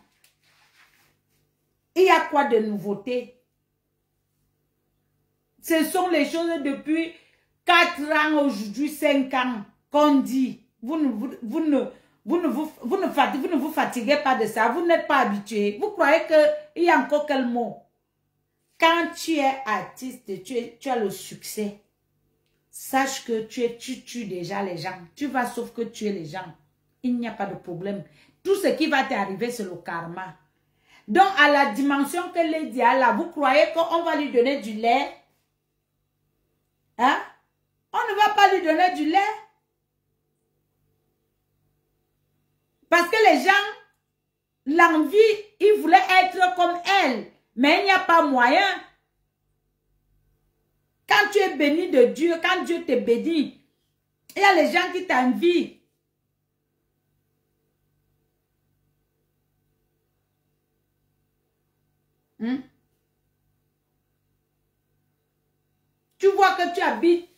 Il y a quoi de nouveauté? Ce sont les choses depuis 4 ans, aujourd'hui 5 ans qu'on dit. Vous ne vous fatiguez pas de ça. Vous n'êtes pas habitué. Vous croyez qu'il y a encore quel mot? Quand tu es artiste, tu as le succès. Sache que tu tues déjà les gens. Tu vas sauf que tuer les gens. Il n'y a pas de problème. Tout ce qui va t'arriver, c'est le karma. Donc, à la dimension que Lady a là, vous croyez qu'on va lui donner du lait? Hein? On ne va pas lui donner du lait. Parce que les gens, l'envie, ils voulaient être comme elle. Mais il n'y a pas moyen. Quand tu es béni de Dieu, quand Dieu te bénit, il y a les gens qui t'envient. Tu vois que tu habites,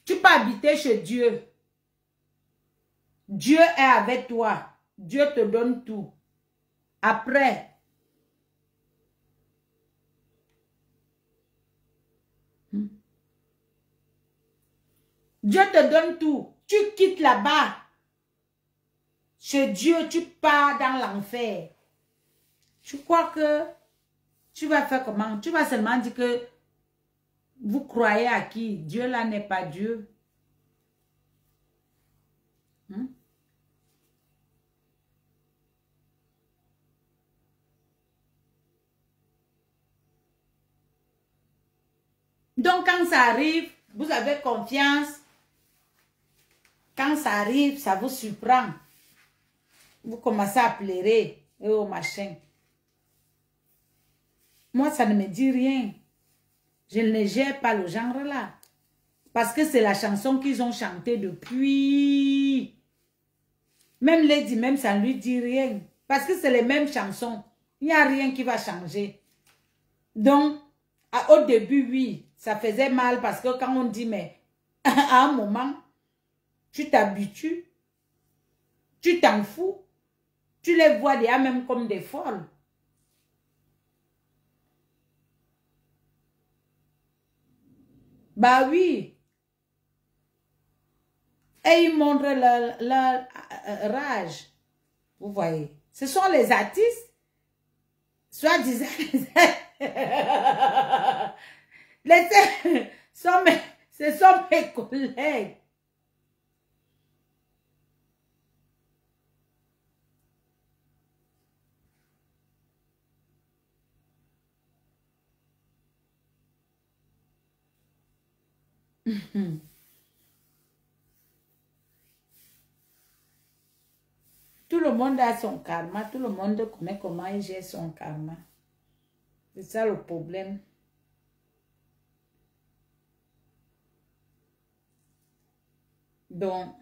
tu peux habiter chez Dieu. Dieu est avec toi. Dieu te donne tout. Après, Dieu te donne tout. Tu quittes là-bas. Chez Dieu, tu pars dans l'enfer. Tu crois que tu vas faire comment? Tu vas seulement dire que vous croyez à qui? Dieu là n'est pas Dieu. Donc quand ça arrive, vous avez confiance. Quand ça arrive, ça vous surprend. Vous commencez à pleurer. Et au machin. Moi, ça ne me dit rien. Je ne gère pas le genre là. Parce que c'est la chanson qu'ils ont chantée depuis. Même Lady, même ça ne lui dit rien. Parce que c'est les mêmes chansons. Il n'y a rien qui va changer. Donc, au début, oui, ça faisait mal parce que quand on dit, mais à un moment, tu t'habitues, tu t'en fous, tu les vois déjà même comme des folles. Bah oui. Et ils montrent leur rage. Vous voyez. Ce sont les artistes, soi-disant, ce sont mes collègues. Tout le monde a son karma, tout le monde connaît comment il gère son karma. C'est ça le problème. Donc,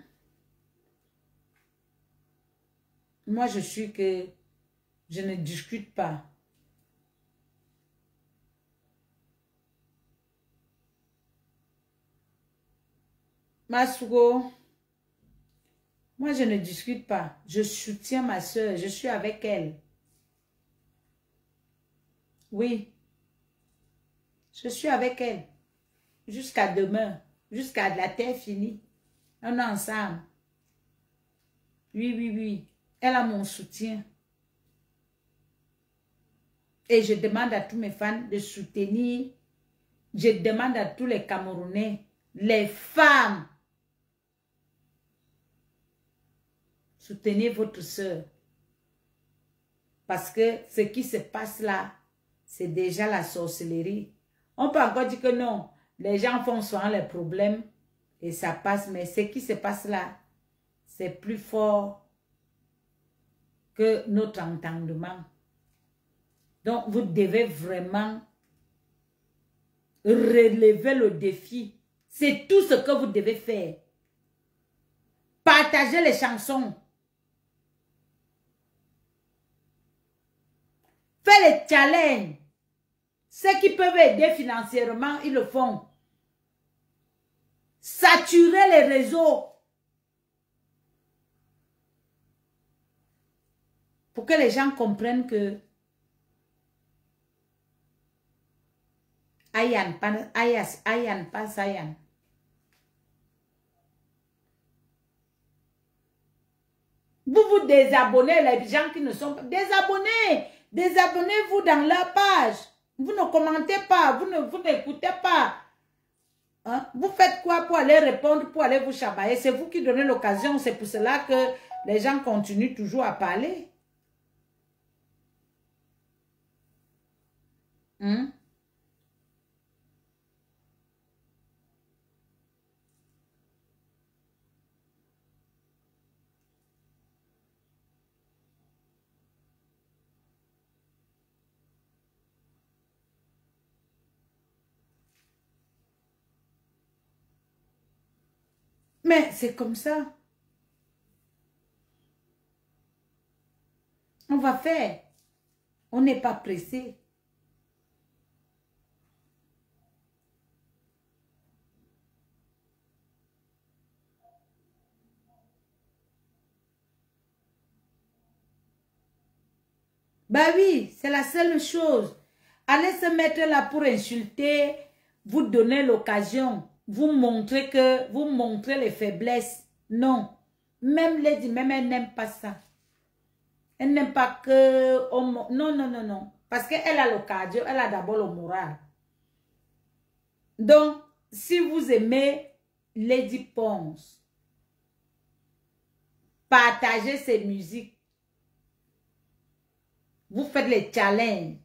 moi je suis que je ne discute pas. Masugo, moi je ne discute pas. Je soutiens ma soeur, je suis avec elle. Oui, je suis avec elle. Jusqu'à demain, jusqu'à la terre finie. On est ensemble. Oui, oui, oui. Elle a mon soutien. Et je demande à tous mes fans de soutenir. Je demande à tous les Camerounais, les femmes, soutenez votre soeur. Parce que ce qui se passe là, c'est déjà la sorcellerie. On peut encore dire que non, les gens font souvent les problèmes et ça passe. Mais ce qui se passe là, c'est plus fort que notre entendement. Donc, vous devez vraiment relever le défi. C'est tout ce que vous devez faire. Partagez les chansons. Faites les challenges. Ceux qui peuvent aider financièrement, ils le font. Saturez les réseaux. Pour que les gens comprennent que Ayan, pas Sayan. Vous vous désabonnez, les gens qui ne sont pas... Désabonnez. Désabonnez-vous dans leur page. Vous ne commentez pas, vous n'écoutez pas. Hein? Vous faites quoi pour aller répondre, pour aller vous chabailler? C'est vous qui donnez l'occasion. C'est pour cela que les gens continuent toujours à parler. Hein? Mais c'est comme ça. On va faire. On n'est pas pressé. Bah oui, c'est la seule chose. Allez se mettre là pour insulter, vous donner l'occasion, vous montrez les faiblesses. Non. Même Lady, même elle n'aime pas ça. Elle n'aime pas que... Non, non, non, non. Parce qu'elle a l'occasion, elle a d'abord le moral. Donc, si vous aimez Lady Ponce, partagez ses musiques. Vous faites les challenges.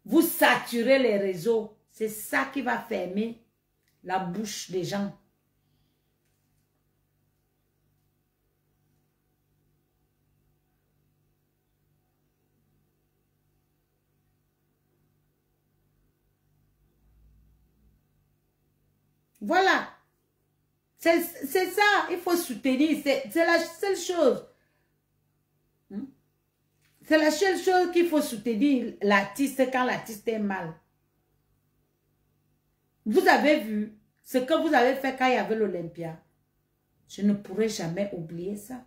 Vous saturez les réseaux. C'est ça qui va fermer la bouche des gens. Voilà. C'est ça. Il faut soutenir. C'est la seule chose. C'est la seule chose qu'il faut soutenir l'artiste quand l'artiste est mal. Vous avez vu ce que vous avez fait quand il y avait l'Olympia. Je ne pourrai jamais oublier ça.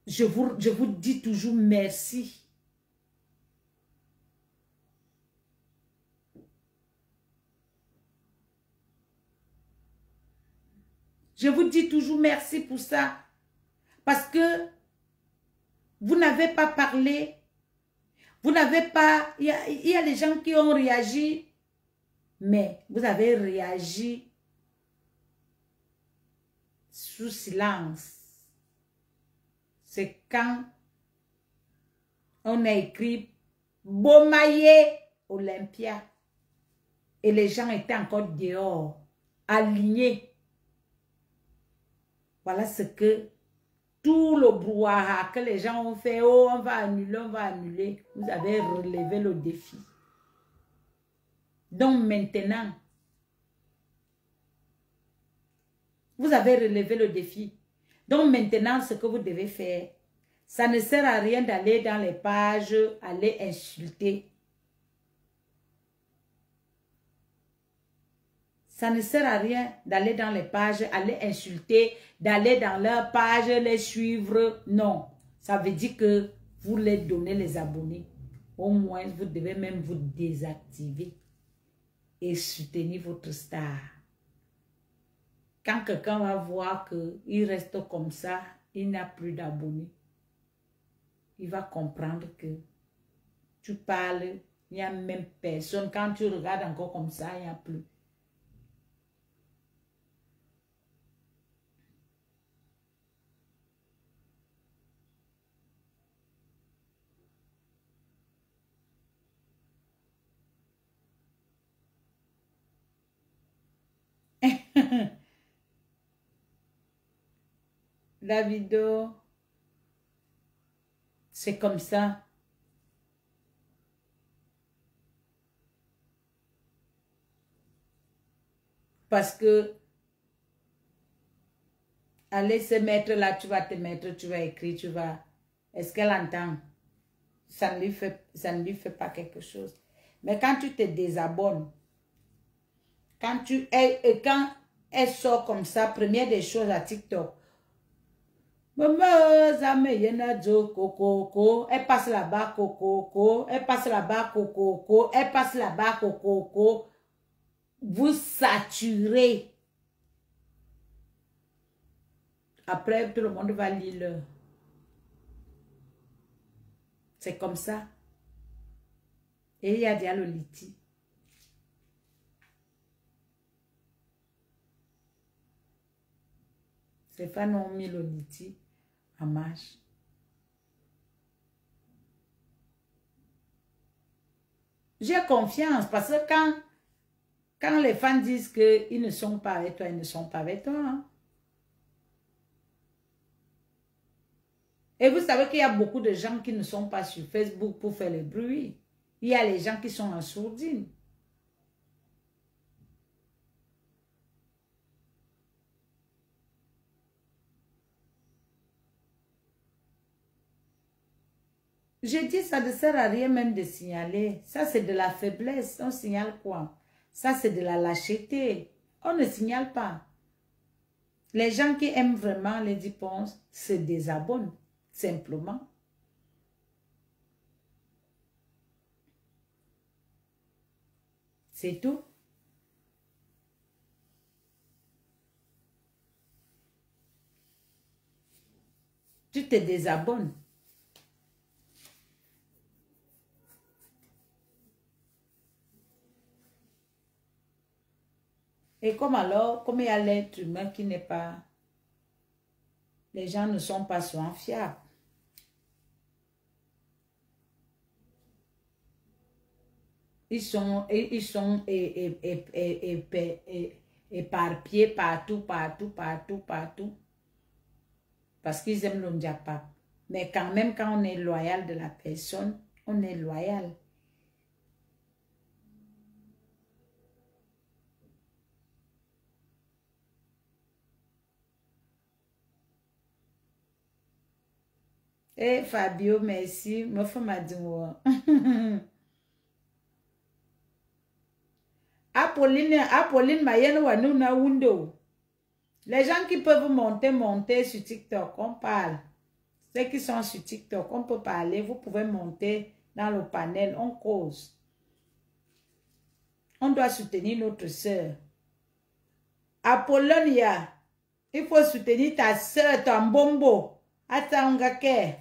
Je vous dis toujours merci. Je vous dis toujours merci pour ça. Parce que vous n'avez pas parlé. Vous n'avez pas... Il y a des gens qui ont réagi. Mais vous avez réagi sous silence. C'est quand on a écrit Bomaye Olympia. Et les gens étaient encore dehors, alignés. Voilà ce que tout le brouhaha que les gens ont fait. Oh, on va annuler, on va annuler. Vous avez relevé le défi. Donc maintenant, vous avez relevé le défi. Donc maintenant, ce que vous devez faire, ça ne sert à rien d'aller dans les pages, aller insulter. Ça ne sert à rien d'aller dans les pages, aller insulter, d'aller dans leurs pages, les suivre. Non, ça veut dire que vous les donnez les abonnés. Au moins, vous devez même vous désactiver et soutenir votre star. Quand quelqu'un va voir qu'il reste comme ça, il n'a plus d'abonnés. Il va comprendre que tu parles, il n'y a même personne. Quand tu regardes encore comme ça, il n'y a plus. La vidéo, c'est comme ça. Parce que aller se mettre là, tu vas te mettre, tu vas écrire, tu vas... Est-ce qu'elle entend? Ça ne lui fait pas quelque chose. Mais quand tu te désabonnes, quand elle sort comme ça, première des choses à TikTok, elle passe là-bas, coco, elle passe là-bas, coco, elle passe là-bas, coco. Vous saturez. Après, tout le monde va lire. C'est comme ça. Et il y a déjà le litige. Ces femmes ont mis le litige en marche. J'ai confiance parce que quand les fans disent qu'ils ne sont pas avec toi, ils ne sont pas avec toi. Hein. Et vous savez qu'il y a beaucoup de gens qui ne sont pas sur Facebook pour faire le bruit. Il y a les gens qui sont en sourdine. Je dis, ça ne sert à rien même de signaler. Ça, c'est de la faiblesse. On signale quoi? Ça, c'est de la lâcheté. On ne signale pas. Les gens qui aiment vraiment les dépenses se désabonnent, simplement. C'est tout. Tu te désabonnes. Et comme alors, comme il y a l'être humain qui n'est pas... Les gens ne sont pas souvent fiables. Ils sont éparpillés partout. Parce qu'ils aiment le Ndiapap. Mais quand même, quand on est loyal de la personne, on est loyal. Eh Fabio, merci. Me fait ma dis-moi. Apolline Mayenne Wanouna Wundo. Les gens qui peuvent monter sur TikTok, on parle. Ceux qui sont sur TikTok, on peut parler. Vous pouvez monter dans le panel, on cause. On doit soutenir notre sœur. Apollonia, Il faut soutenir ta soeur, ton bombo. Attends, gake.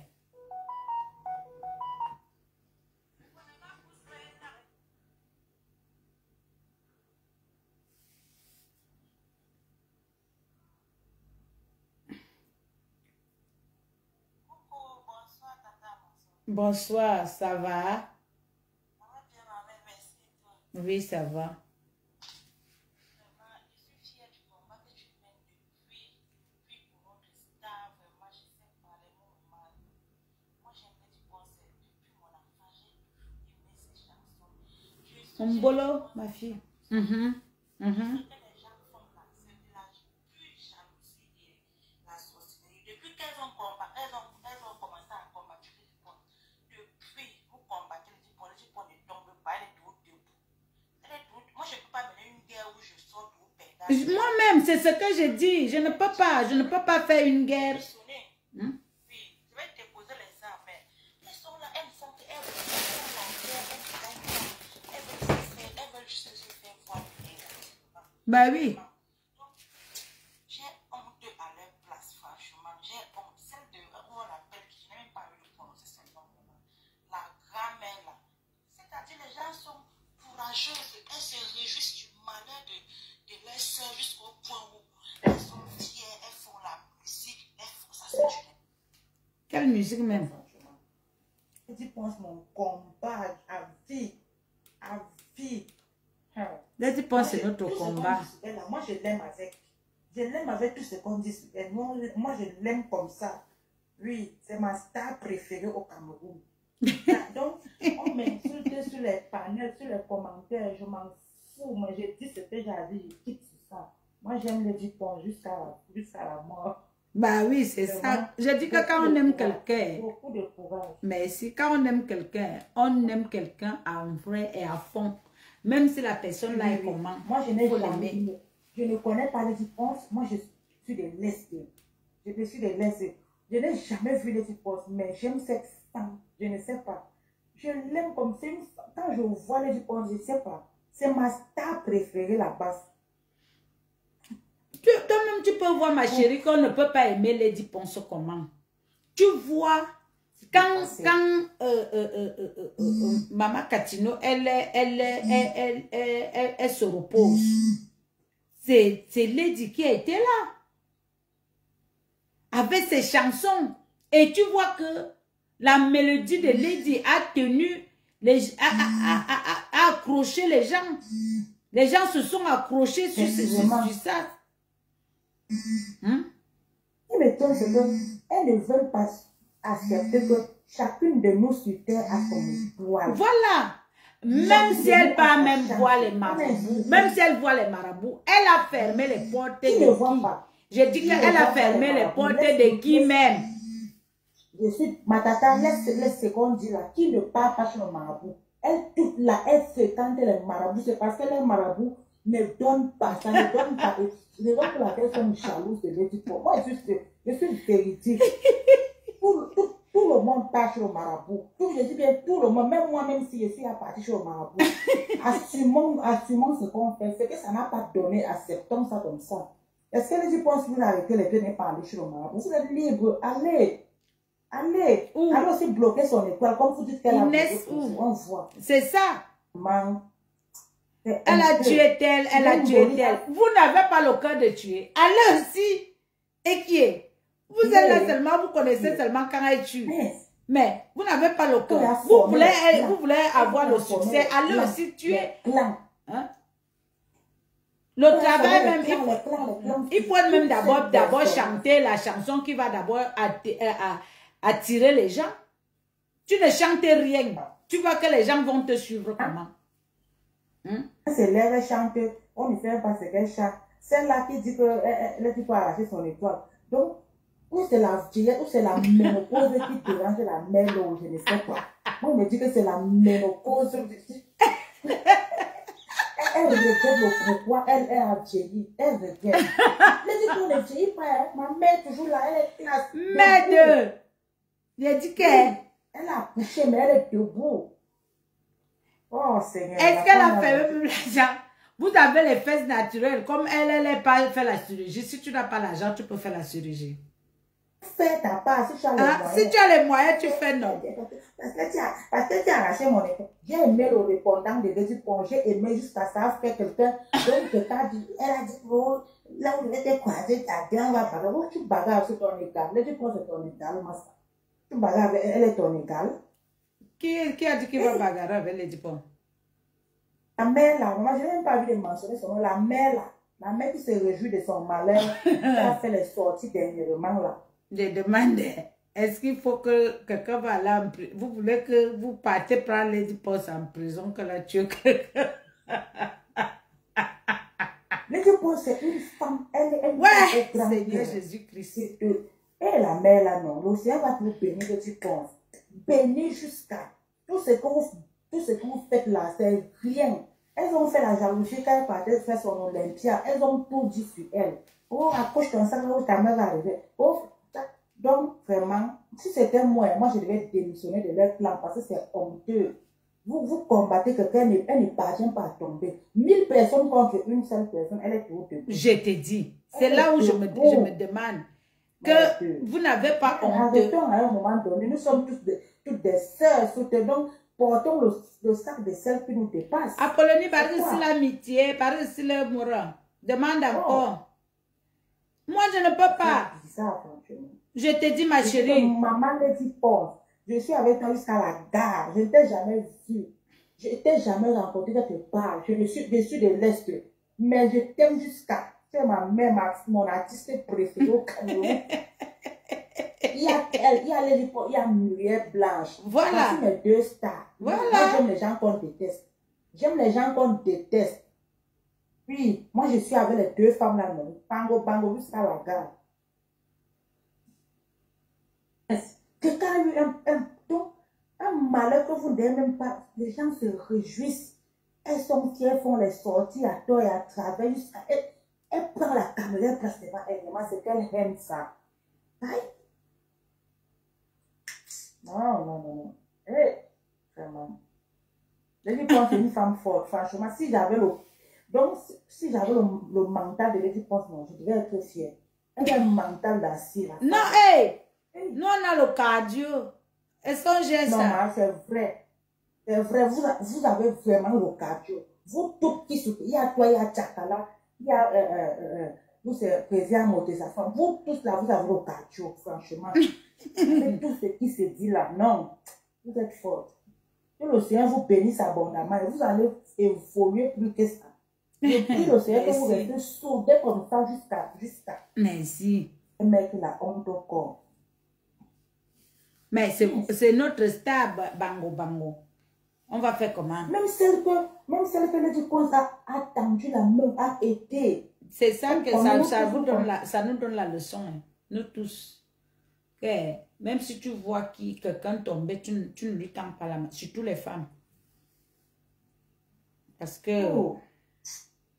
Bonsoir, ça va? Oui, ça va. Un bolo, ma fille. Moi-même, c'est ce que je dis. Je ne peux pas faire une guerre. Bah oui. J'ai honte à leur place, franchement. J'ai honte. Celle de, on l'appelle, je n'ai même pas eu de prononcer son nom. La grand-mère là. C'est-à-dire, les gens sont courageux. Elles se réjouissent du malheur de leur soeur jusqu'au point où elles sont fières, elles font la musique, elles font ça. Quelle musique même? Tu penses mon combat à vie. À vie. Là, tu penses c'est notre combat. Moi, je l'aime avec tout ce qu'on dit. Moi, je l'aime comme ça. Oui, c'est ma star préférée au Cameroun. Donc, on m'insulte sur les panels, sur les commentaires. Je m'en fous. Moi, je dis ce que j'ai dit, je quitte ça. Moi, j'aime le Dupont jusqu'à la mort. Bah oui, c'est ça. Je dis que quand on aime quelqu'un, beaucoup de courage. Mais si quand on aime quelqu'un en vrai et à fond. Même si la personne là est comment. Moi, je n'ai jamais. Je ne connais pas les Duponces. Moi, je suis des lesbiennes. Je suis des lesbiennes. Je n'ai jamais vu les Duponces, mais j'aime cette femme. Je ne sais pas. Je l'aime comme c'est une femme. Quand je vois les Duponces, je ne sais pas. C'est ma star préférée là-bas. Toi-même, tu peux voir, ma chérie, qu'on ne peut pas aimer les Duponces comment. Tu vois, quand Maman Catino, elle se repose. C'est Lady qui a été là. Avec ses chansons. Et tu vois que la mélodie de Lady a tenu, a accroché les gens. Les gens se sont accrochés sur ça. Il m'étonne, c'est qu'elles ne veulent pas accepter que chacune de nous sur terre a son étoile. Voilà. Même si elle pas même voir les marabouts, même si elle voit les marabouts, elle a fermé les portes de qui? Je dis qu'elle a fermé les portes de qui même? Je suis, ma tata, laisse ce qu'on dit là, qui ne parle pas sur le marabout. Elle, toute là, elle fréquente les marabouts, c'est parce que les marabouts ne donnent pas, ça ne donne pas. Les gens pour laquelle sont jalouses de l'autre. Moi, je suis véridique. Tout le monde part sur le marabout. Je dis bien tout le monde, même moi-même si je suis à partir sur le marabout. Assumons ce qu'on fait. C'est que ça n'a pas donné, acceptons ça comme ça. Est-ce que les gens pensent que vous arrêtez les deux n'est pas aller sur le marabout? Vous êtes libre, allez. Allez. Allez aussi bloquer son étoile, comme vous dites qu'elle a bloqué. On voit. C'est ça. Man. Elle a tué tel, elle a tué tel. Vous n'avez pas le cœur de tuer. Allez aussi. Et qui est? Vous êtes là seulement, vous connaissez seulement quand elle tue. Mais vous n'avez pas le cœur. Vous voulez avoir le succès. Allez aussi tuer. Hein? Le travail même, il faut même d'abord chanter la chanson qui va d'abord attirer les gens. Tu ne chantes rien. Tu vois que les gens vont te suivre comment? C'est l'air chanteuse, on ne fait pas ce qu'elle chante. Celle-là qui dit que tu peux arracher son étoile. Donc, ou c'est la vieillesse, ou c'est la ménopause qui dérange la mélo, je ne sais pas. Moi, on me dit que c'est la ménopause. Elle regrette le pourquoi elle a vieilli. Elle regrette. Elle dit qu'on ne vieillit pas. Ma mère est toujours là, elle est classe. Merde! J'ai dit qu'elle... Elle a couché, mais elle est debout. Oh Seigneur. Est-ce qu'elle a fait même l'argent? Vous avez les fesses naturelles. Comme elle n'est pas fait la chirurgie. Si tu n'as pas l'argent, tu peux faire la chirurgie. Fais ta part si tu as les moyens. Si tu as les moyens, tu fais non. Parce que tu as arraché mon école. J'ai aimé le répondant de Lady Pon. J'ai aimé jusqu'à ça faire quelqu'un. Donc, quelqu'un dit, elle a dit, oh, là où elle était croisée, ta bien va bagarre. Oh, tu bagarres sur ton égal. Lady Pon, c'est ton égal, Massa. Tu bagarres avec elle, est ton égal. Qui a dit qu'il va bagarrer avec Lady Pon? La mère là, moi je n'ai même pas vu de mentionner son nom. La mère là, la mère qui se réjouit de son malheur, qui a fait les sorties dernièrement là. Je demande, est-ce qu'il faut que quelqu'un va là en prison? Vous voulez que vous partez prendre Lady Pon en prison, que la tue quelqu'un? Lady Pon, c'est une femme, elle ouais, est grande. Seigneur Jésus-Christ. Et la mère là, non, l'océan va vous bénir, Lady Pon. Bénir jusqu'à tout ce que vous faites là, c'est rien. Elles ont fait la jalousie quand elle partait faire son Olympia. Elles ont tout dit sur elle. Oh, accroche ton sac, où ta mère va arriver. Oh, donc, vraiment, si c'était moi je devais démissionner de leur plan parce que c'est honteux. Vous combattez quelqu'un, elle ne parvient pas à tomber. 1000 personnes contre une seule personne, elle est toujours debout. Je te dis, c'est là où je me demande que vous n'avez pas honte. Arrêtons à un moment donné, nous sommes toutes des sœurs, donc portons le sac de celles qui nous dépassent. Apollonie, par exemple, si l'amitié, par exemple, si le mourant, demande encore. Moi, je ne peux pas. Ça, franchement. Je te dis, ma chérie. Maman me dit, Paul, je suis avec toi jusqu'à la gare. Je ne t'ai jamais vu. Je ne t'ai jamais rencontré quelque part. Je suis de l'Est. Mais je t'aime jusqu'à. C'est ma mère, mon artiste préféré au Cameroun. Il y a Muriel Blanche. Voilà. Voici mes deux stars. Voilà. Moi, j'aime les gens qu'on déteste. J'aime les gens qu'on déteste. Puis, moi, je suis avec les deux femmes là, non. Bango jusqu'à la gare. Quelqu'un a eu un malheur que vous n'aimez même pas. Les gens se réjouissent. Elles sont fières, font les sorties à tort et à travers. Elle prend la caméra, elle place devant elle. C'est qu'elle aime ça. Aïe. Non. Vraiment. Lady Pon, c'est une femme forte. Franchement, si j'avais le mental de Lady Pon, non, je devais être fière. Elle a un mental d'acier. Non, hey! Nous, on a le cardio. Et son geste. Non, c'est vrai. C'est vrai. Vous avez vraiment le cardio. Vous toutes qui souffrent. Il y a toi, il y a Tchakala, il y a vous, c'est président Moté, sa femme. Vous tous là, vous avez le cardio, franchement. Mais tout ce qui se dit là, non. Vous êtes forts. Que l'océan vous bénisse abondamment et vous allez évoluer plus que ça. Je prie l'océan que vous restez sourdés comme ça jusqu'à. Merci. Mettre la honte au corps. Mais c'est notre star, Bango. On va faire comment? Même celle que Lady Pon a attendu, la meuf a été. C'est ça que ça nous donne la leçon, hein. Nous tous. Que même si tu vois quelqu'un tomber, tu ne lui tends pas la main. Surtout les femmes. Parce que... Oh.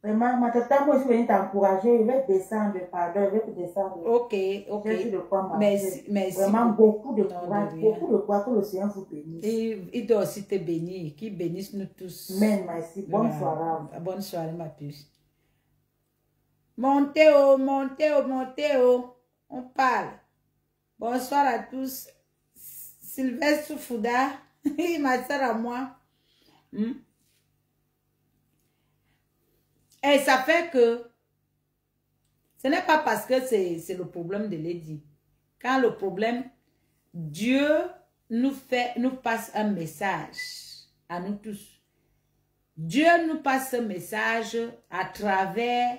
Vraiment, ma tata, moi, je suis venue t'encourager. Je vais descendre, pardon, je vais te descendre. Ok. Merci. Vraiment, beaucoup de courage que l'océan vous bénisse. Il doit aussi te bénir, qu'il bénisse nous tous. Amen, merci. Bonne soirée. Bonne soirée, ma puce. Montez. On parle. Bonsoir à tous. Sylvestre Fouda, ma soeur à moi. Et ça fait que ce n'est pas parce que c'est le problème de Lady. Quand le problème, Dieu nous passe un message à nous tous. Dieu nous passe un message à travers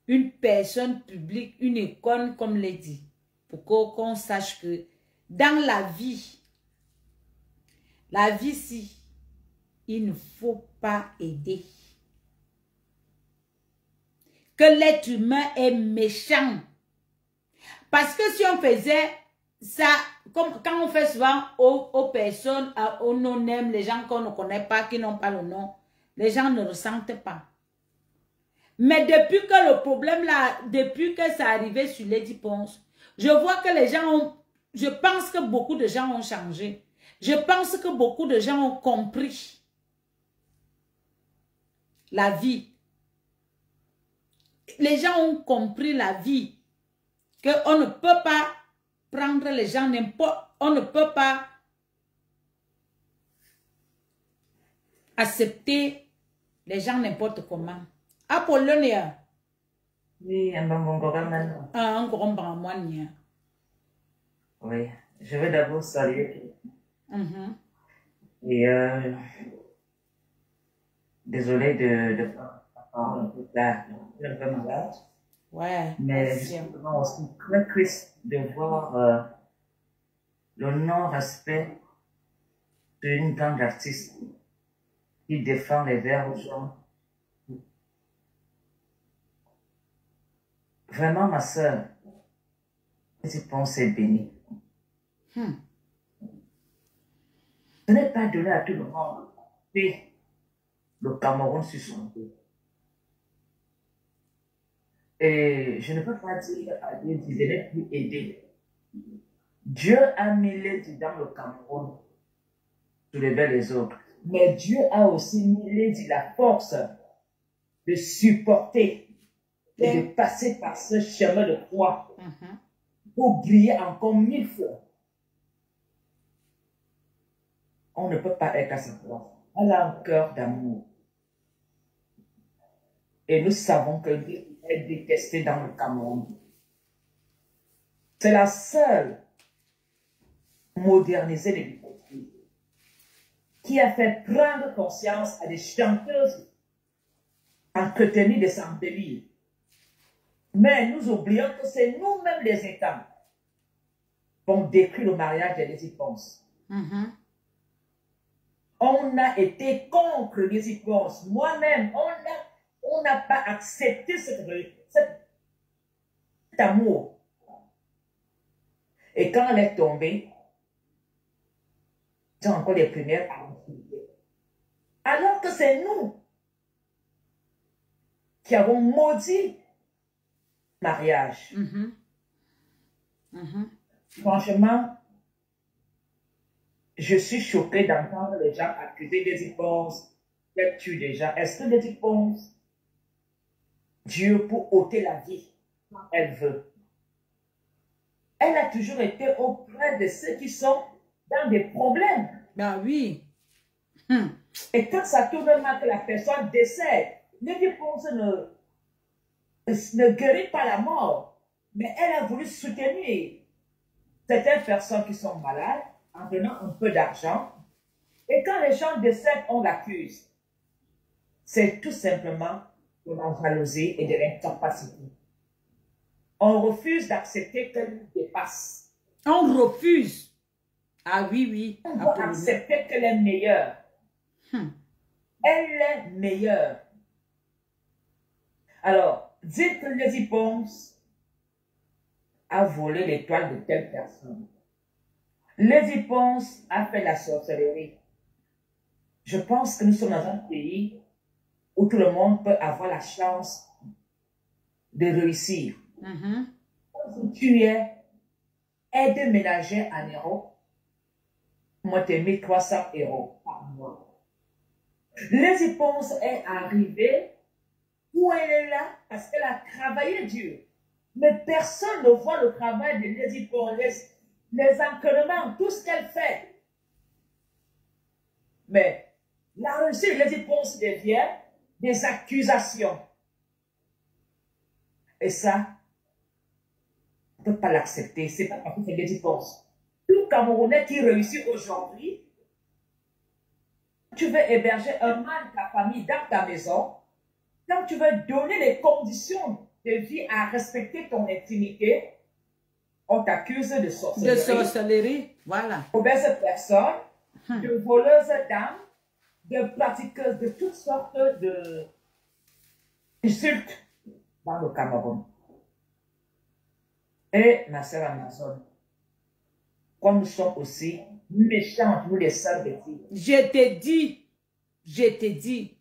une personne publique, une icône comme Lady. Pour qu'on sache que dans la vie, si, il ne faut pas aider. Que l'être humain est méchant. Parce que si on faisait ça, comme quand on fait souvent aux personnes, aux non-nèmes, les gens qu'on ne connaît pas, qui n'ont pas le nom, les gens ne ressentent pas. Mais depuis que le problème là, depuis que ça arrivé sur Lady Pon, je vois que les gens ont, je pense que beaucoup de gens ont changé. Je pense que beaucoup de gens ont compris. la vie. Les gens ont compris la vie. Qu'on ne peut pas prendre les gens n'importe... On ne peut pas accepter les gens n'importe comment. Apollonia. Oui, un bon maintenant. Un grand bramouania. Oui, je vais d'abord saluer. Et désolé de prendre la parole un peu tard. Je suis un peu malade. Ouais. Mais je suis vraiment aussi très triste de voir le non-respect d'une grande artiste qui défend les verts aux gens. Vraiment, ma soeur, je pense c'est béni. Ce n'est pas donné à tout le monde. Et le Cameroun sur son dos. Et je ne peux pas dire à Dieu qu'il n'est plus aidé. Dieu a mis l'aide dans le Cameroun pour lever les autres. Mais Dieu a aussi mis l'aide, la force de supporter et de passer par ce chemin de croix pour briller encore 1000 fois. On ne peut pas être à sa place. Elle a un cœur d'amour. Et nous savons que Dieu est détesté dans le Cameroun. C'est la seule modernisée de l'hypocrisie qui a fait prendre conscience à des chanteuses entretenues de s'embellir. Mais nous oublions que c'est nous-mêmes les États qui ont décrit le mariage de Lizzy Pons. On a été contre Lizzy Pons. Moi-même, on n'a pas accepté cet amour. Et quand elle est tombée, c'est encore les premières à refuser. Alors que c'est nous qui avons maudit le mariage. Franchement, je suis choquée d'entendre les gens accuser Lizzy Pons qu'elle tue des gens. Est-ce que Lizzy Pons, Dieu pour ôter la vie quand elle veut? Elle a toujours été auprès de ceux qui sont dans des problèmes. Ben oui. Et quand ça tourne mal que la personne décède, Lizzy Pons ne guérit pas la mort, mais elle a voulu soutenir certaines personnes qui sont malades en donnant un peu d'argent. Et quand les gens décèdent, on l'accuse. C'est tout simplement de la jalousie et de l'incapacité. On refuse d'accepter qu'elle nous dépasse. On refuse. Ah oui, oui. On doit accepter qu'elle est meilleure. Elle est meilleure. Alors, dites que Lizzy Pons a volé l'étoile de telle personne. Lizzy Pons a fait la sorcellerie. Je pense que nous sommes dans un pays où tout le monde peut avoir la chance de réussir. Quand tu es aide ménagère en euros, moi t'ai mis 300 € par mois. Lizzy Pons est arrivée où elle est là parce qu'elle a travaillé dur. Mais personne ne voit le travail de Lizzy Pons, les entraînements, tout ce qu'elle fait. Mais la réussite de Lizzy Pons devient des accusations. Et ça, on ne peut pas l'accepter. C'est pas parce que c'est Lizzy Pons. Tout Camerounais qui réussit aujourd'hui, tu veux héberger un membre de ta famille dans ta maison, quand tu veux donner les conditions de vie à respecter ton intimité, on t'accuse de sorcellerie. De sorcellerie, voilà. Mauvaise personne, de voleuse d'âme, de pratiqueuse de toutes sortes d'insultes dans le Cameroun. Et ma sœur Amazon, comme nous sommes aussi méchants, nous les sœurs de Dieu. Je t'ai dit.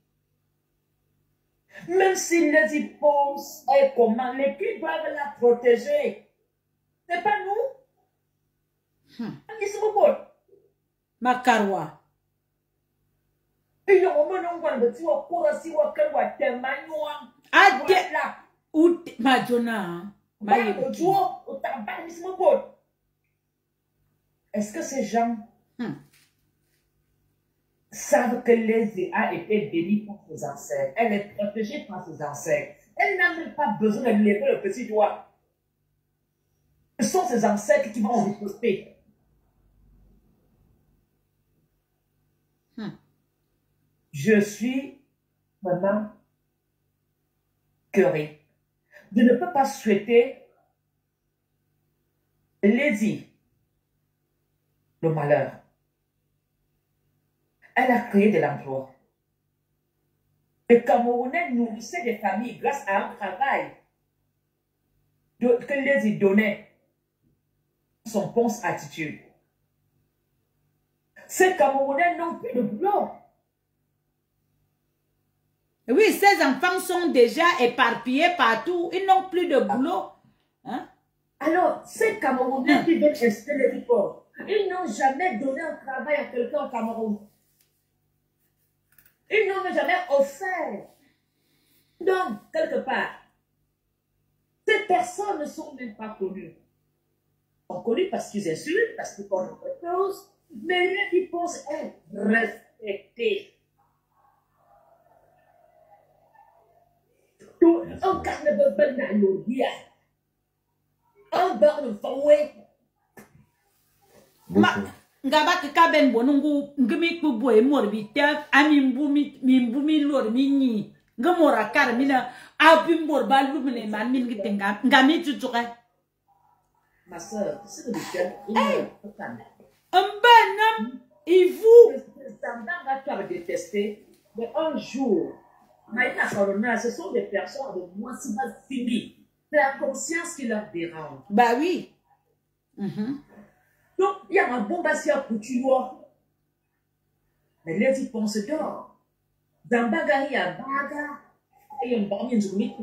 Même si Lizzy Pons est comment, les filles doivent la protéger. C'est pas nous. Makarwa. Et yo mo non kwa de tiwa kora si wa kan wa temanywa. Ade ou Madonna. Est-ce que ces gens savent que Lézé a été bénie par ses ancêtres? Elle est protégée par ses ancêtres. Elle n'a même pas besoin de lever le petit doigt. Ce sont ses ancêtres qui vont riposter. Je suis vraiment curieux. Je ne peux pas souhaiter Lady le malheur. Elle a créé de l'emploi. Les Camerounais nourrissaient des familles grâce à un travail que Lady donnait. Son ponce attitude. Ces Camerounais n'ont plus de boulot. Oui, ces enfants sont déjà éparpillés partout. Ils n'ont plus de boulot. Hein? Alors, ces Camerounais qui veulent installer les ports, ils n'ont jamais donné un travail à quelqu'un au Cameroun. Ils n'ont jamais offert. Donc, quelque part, ces personnes ne sont même pas connues. Ils sont connus parce qu'ils insultent, parce qu'ils font autre chose, mais eux, ils pensent être respectés. Un carnet de banalogia. Un beurre de fouet. Ngaba kika ben bonungu ngimi kubo e morbite ami mbumi lor minyi ngamora kar mina abimbor balu mene man min gitenga ngami tutuka. Ma soeur, tu sais que le cœur, il est pas Mbenam et vous Zambanga, tu avais détesté, mais un jour, Maïna Corona, ce sont des personnes de moi qui m'a fini. C'est la conscience qui leur dérange. Bah oui. Donc, il y a un bon bassin pour tu vois. Mais les y pensent d'or. Zambaga, il y a Baga, et il y a un barmier de Mik.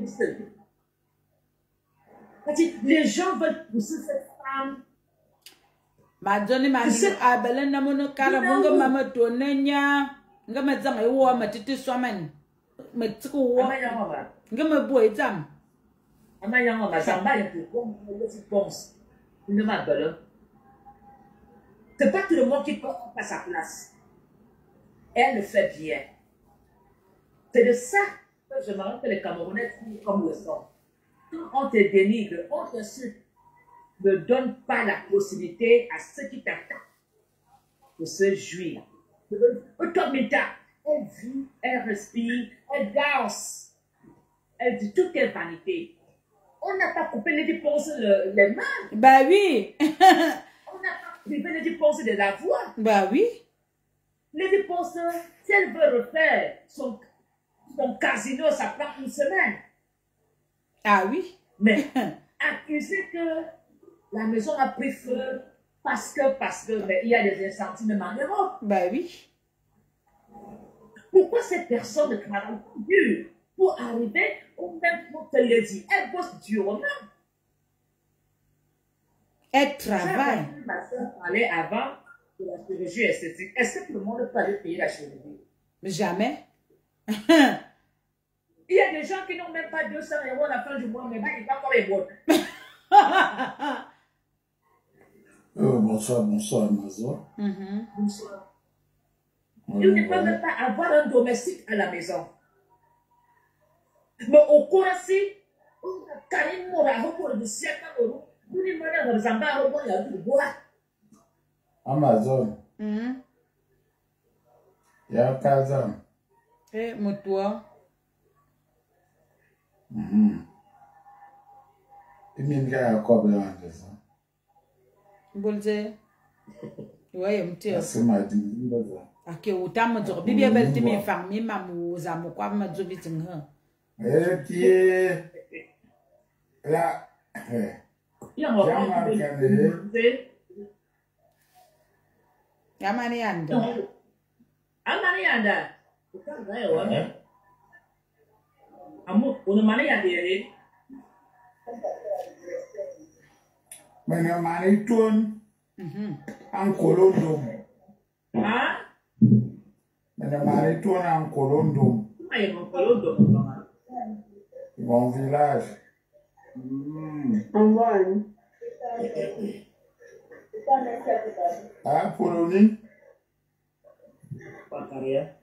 Les gens veulent pousser cette femme. Madonna mami abelen na mono kala munga mama tonenya nga madzanga yo matiti swaman matiko wo nga maboy zam Amayanga mazamba ya pour les y pense. Il ne m'a pas. C'est pas tout le monde qui prend à sa place. Elle le fait bien. C'est de ça que je me rends que les Camerounais font comme le sang. Quand on te dénigre, on t'insulte, ne donne pas la possibilité à ceux qui t'attaquent de se jouir. Automita, elle vit, elle respire, elle danse. Elle dit tout est vanité. On n'a pas coupé les dépenses les mains. Bah oui. On n'a pas privé les dépenses de la voix. Bah oui. Les dépenses, si elle veut refaire son casino, ça prend une semaine. Ah oui. Mais accuser que la maison a pris feu parce que, mais il y a des incendies de manière. Bah oui. Pourquoi ces personnes travaillent dur pour arriver au même point que les dit? Elles bossent durement. Elle travaille. Ma soeur parlait avant de la chirurgie esthétique. Est-ce que tout le monde peut aller payer la chirurgie? Jamais. Il y a des gens qui n'ont même pas 200 € à la fin du mois, mais ils vont encore les boîtes. Bonsoir, bonsoir, Amazon. Bonsoir. Ils ne peuvent même pas avoir un domestique à la maison. Mais au cours ci, on a carrément rapport de 5 €. Nous les manières de Zamba, on a eu le bois. Amazon. Ya Kazam. Eh, motoa. Iminga ya kobe wandeza. Bolze. Ouais, mtia. Asema dimbaza. Ake utama zo bibia belti mi fami mamu za mo kwa ma zo bitinga. Tie. La. Yamani anda. Amani anda. Amu, una mani anda yere. Mene mani tun. Ankolo dom. Ah? Mon mari tourne en Colombo, Aïe, mon colo de mon maman. mon village. En bon. Ah, Polonie, Pas carrière.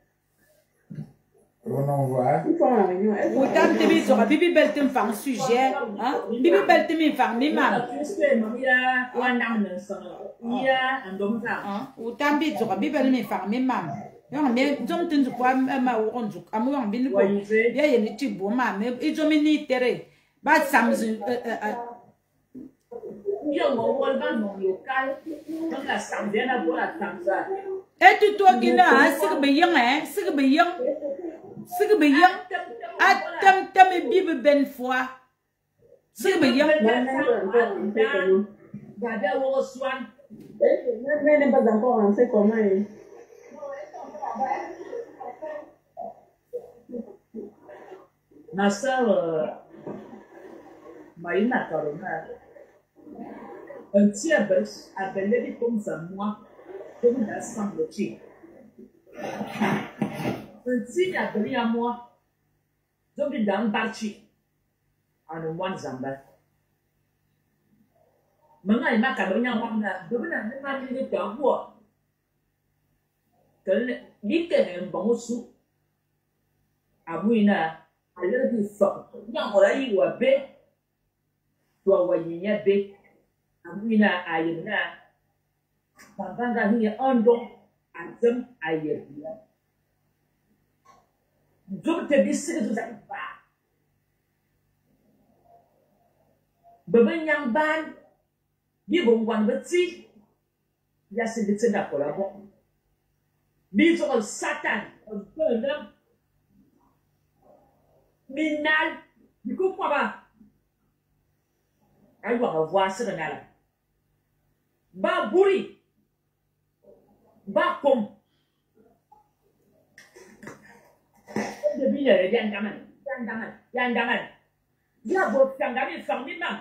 on en voit. Il faut en réunion. Utam tibi zoka bibi beltim fang sujet, hein? Bibi beltim fang mi mam. Tu sais, mamie là, ou un âme de sang. Il y a un dôme là. Hein? Utam bi zoka bibi beltim fang mi mam. Yang me zom tin zukwa ma won zuk amu yang bin ko. Ya ye ni tibo ma me izomi ni tere. Ba samzu Il y a un rôle dans mon local. Donc la samedi, la boule à Tanzanie. et tu toi gina sig be yang sig be yang atam tam bibi ben fois sig be yang Gardez vos soins. Mais n'est pas encore rentré comment il... Ma soeur, Marina Corona, un petit appelé des comme ça, moi, comme dans semble-t-il. Un petit appelé à moi, donc dans le parti, en un mois de Zamba. Maintenant, il m'a cabré à moi, je vais aller dans le temps. Que l'île est un bon sou. À moi, à l'heure du fort, il y a un oreille ou un bé, toi, voyez, un bé. À moi, à y a pendant qu'il y a un don, à zem, à y a. Je te dis ce que tu n'arrives pas. Bébé Yang Ban, il va me dire, il y a ce que tu n'as pas là. Bisous au Satan, au bonhomme, minal, du coup, quoi, elle doit revoir ce là. Ba bouri, ba com. Depuis le yandaman. Il y a votre tangami famille, mam.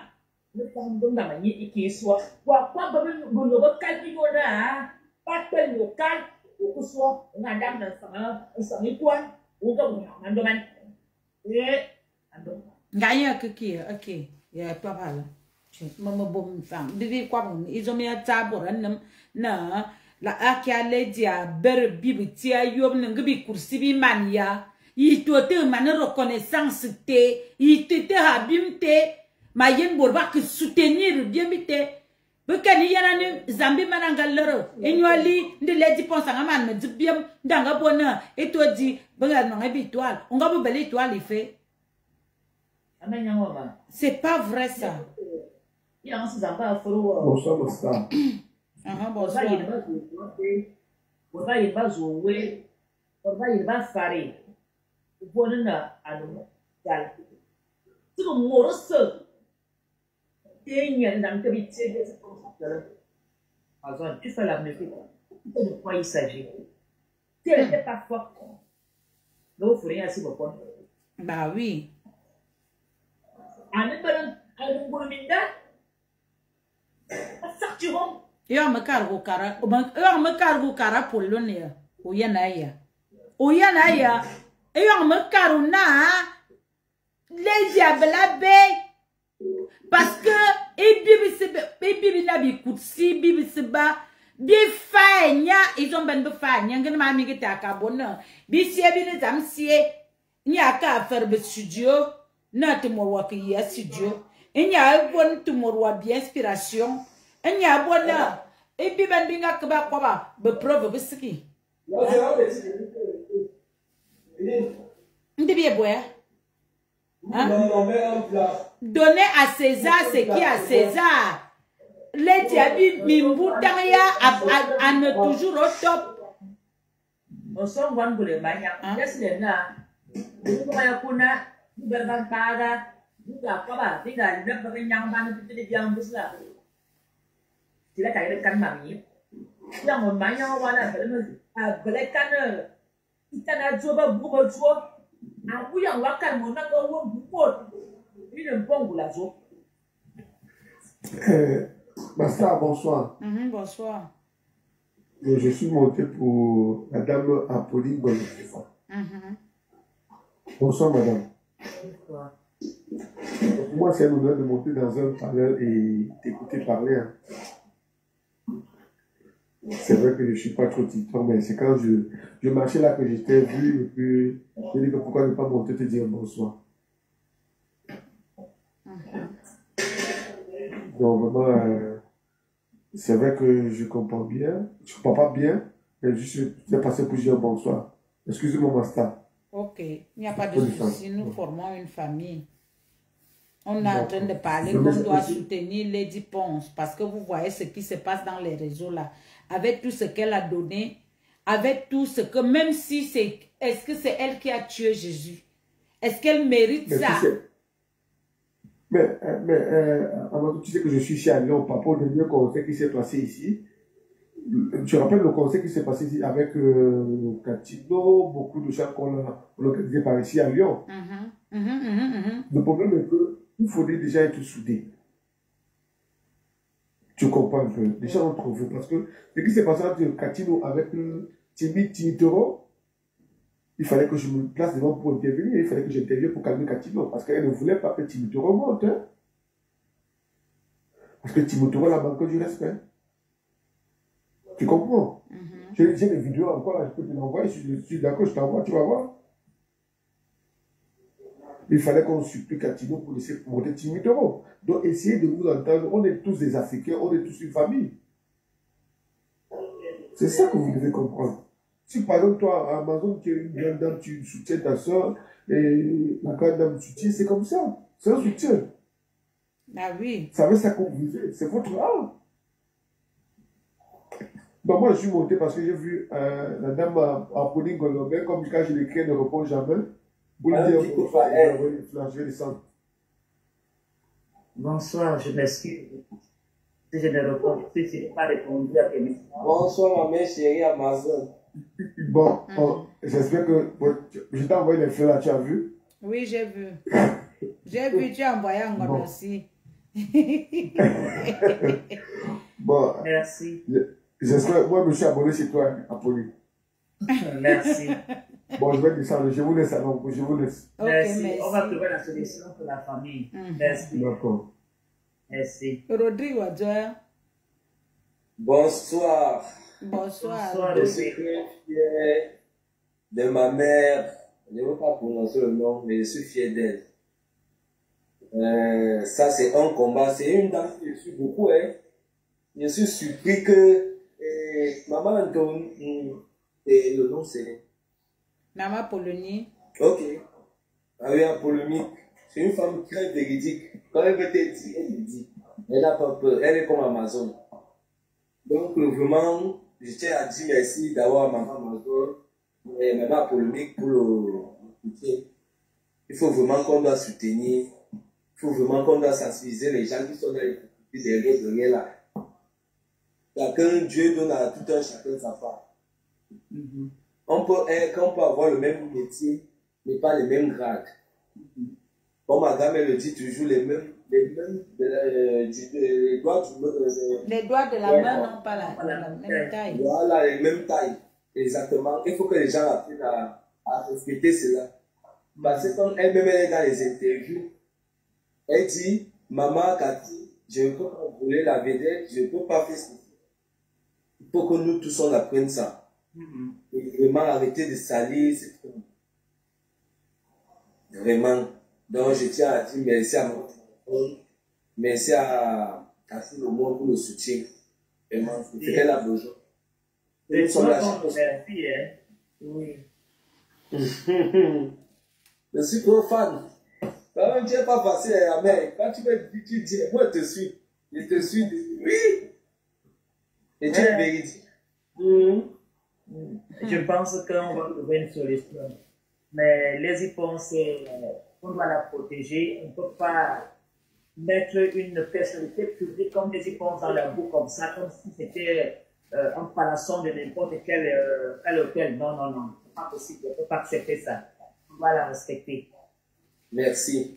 Le fandom d'amani qui soit. Quoi, vous ne calculez pas, pas tel local. Ou soit on a dame dans son étoile, ou dans un domaine. Et un domaine. Gagne ok, ya pas mal. Maman bon femme, bibi quoi bon, ils ont mis un tabou, na la akia ledia ber bibi tia yob n'ngabi kursi bi mania. Il te te man reconnaissance te, il te habim te, ma yen borba que soutenir bien bité. Bekani yana ni zambi mananga loro enyoli ndi ledi ponsa ngaman me dibiam ndanga bona etodi benga na étoile on ga bo belle étoile fait c'est pas vrai ça il y a un zamba foro Bonsoir, bonsoir. bonsoir il va jouer il va faire bonna anu gal tu mo moroso et il y a un petit tu fais la musique. De quoi il s'agit? Si elle n'était pas forte, nous ferions ainsi beaucoup. Bah oui. En même facturons. Yo me cargo cara polonia. Oyanaya. Et yo me caro na les diables parce que et bibi na bi kutsi bibi seba bi fanya ils ont ben fanya ngene ma mi gita ka bona bi sie bi ne zam sie nya ka faire be studio na te mo wa ki ya studio nya bon te mo wa bi inspiration nya bona e bi ben bi nga ka ba kwa ba be preuve be ski ndi bi e boya. Donner à César ce qui est à César. Les diables Mimboutaya à ne toujours au top. On s'en va pour les manières. Qu'est-ce que c'est là? Nous avons nous devons pas nous avons pas nous avons rien pas nous te bien pour ça. Tu l'as qu'à le mamie. Là on manière voilà à black canne. Il t'a dit bah beaucoup de choses. Ah oui, on va calmer, on a bon la zo. Basta, bonsoir. Bonsoir. Je suis monté pour Madame Apolline Golofefa. Bonsoir, madame. Bonsoir. Pour moi, c'est un honneur de monter dans un panel et d'écouter parler. Hein. C'est vrai que je ne suis pas trop TikTok, mais c'est quand je marchais là que j'étais vu et puis je dis que pourquoi ne pas monter te dire bonsoir. Donc vraiment, c'est vrai que je comprends bien. Je ne comprends pas bien, mais je vais passer pour dire bonsoir. Excusez-moi, Master. Ok, il n'y a pas de souci, nous formons une famille. On est en train de parler qu'on doit soutenir Lady Ponce parce que vous voyez ce qui se passe dans les réseaux là. Avec tout ce qu'elle a donné, avec tout ce que, même si c'est, est-ce que c'est elle qui a tué Jésus? Est-ce qu'elle mérite ça? Amadou, tu sais que je suis chez Lyon, papa, au dernier conseil qui s'est passé ici. Tu rappelles le conseil qui s'est passé ici avec Catino, beaucoup de gens qu'on a organisé par ici à Lyon. Le problème est qu'il faudrait déjà être soudé. Tu comprends un peu. Déjà entre vous. Parce que ce qui s'est passé entre Catino avec Timitoro, il fallait que je me place devant pour intervenir. Il fallait que j'intervienne pour calmer Catino. Parce qu'elle ne voulait pas que Timitoro monte. Hein. Parce que Timitoro la manque du respect. Tu comprends? J'ai des vidéos encore là, je peux te l'envoyer. Je suis d'accord, je t'envoie, tu vas voir. Il fallait qu'on supplie Catino pour laisser monter Timitoro. Donc essayez de vous entendre. On est tous des Africains, on est tous une famille. C'est ça que vous devez comprendre. Si par exemple, toi, à Amazon, tu es une grande dame, tu soutiens ta soeur, et la grande dame soutient, c'est comme ça. C'est un soutien. Ah oui. Ça veut ça que vous vivez. C'est votre art. Donc moi, je suis monté parce que j'ai vu la dame Apolline Golobert, comme quand je l'écris, elle ne répond jamais. Vous le dire, je vais descendre. Bonsoir, je m'excuse. Si je ne réponds, si je n'ai pas répondu à tes messages. Bonsoir, ma mère chérie Amazon. Bon, j'espère que je t'ai envoyé les fleurs là, tu as vu? Oui, j'ai vu. J'ai vu, tu as envoyé un bon aussi. Bon. Merci. J'espère, moi, je me suis abonné chez toi, Apolline. Merci. Bon, je vais descendre, je vous laisse alors, je vous laisse. Merci. Merci. On va trouver la solution pour la famille. Merci. D'accord. Merci. Rodrigo, Adjoa. Bonsoir. Bonsoir. Bonsoir, Je suis très fier de ma mère. Je ne veux pas prononcer le nom, mais je suis fier d'elle. Ça, c'est un combat. C'est une dame que je suis beaucoup. Hein. Je suis surpris que Maman Antoine, et le nom c'est... Maman Polonie. Ok. Ah oui, en polémique. C'est une femme très véridique. Quand elle veut te dire, elle te dit. Elle n'a pas peur. Elle est comme Amazon. Donc, vraiment, je tiens à dire merci d'avoir Maman Amazon et Maman Polémique pour le soutien. Il faut vraiment qu'on doit soutenir. Il faut vraiment qu'on doit sensibiliser les gens qui sont dans les derrière là. Chacun, Dieu donne à tout un chacun sa part. On peut avoir le même métier, mais pas les mêmes grades. Comme Madame elle le dit toujours, les doigts de la main n'ont pas la même taille. Voilà, les mêmes tailles. Exactement. Il faut que les gens apprennent à respecter cela. Parce que quand elle-même elle est dans les interviews, elle dit, Maman Cathy, je ne peux pas voler la vedette, je ne peux pas faire ceci. Il faut que nous tous on apprenne ça. Et vraiment arrêter de salir, c'est trop. Vraiment. Donc je tiens à dire merci à mon téléphone, merci à tout le monde pour le soutien. Vraiment, c'est ce qu'elle a besoin. C'est toi qu'on remercie, hein? Oui. Je suis trop fan. Quand même, tu n'es pas facile à la mer. Quand tu veux, tu dis, moi je te suis. Je te suis. Oui. Et tu es véridique. Je pense qu'on va trouver une solution. Mais les y penser, on doit la protéger. On ne peut pas mettre une personnalité publique comme les y pensent dans la boue comme ça, comme si c'était un palasson de n'importe quel hôtel. Non, non, non. C'est pas possible. On ne peut pas accepter ça. On doit la respecter. Merci.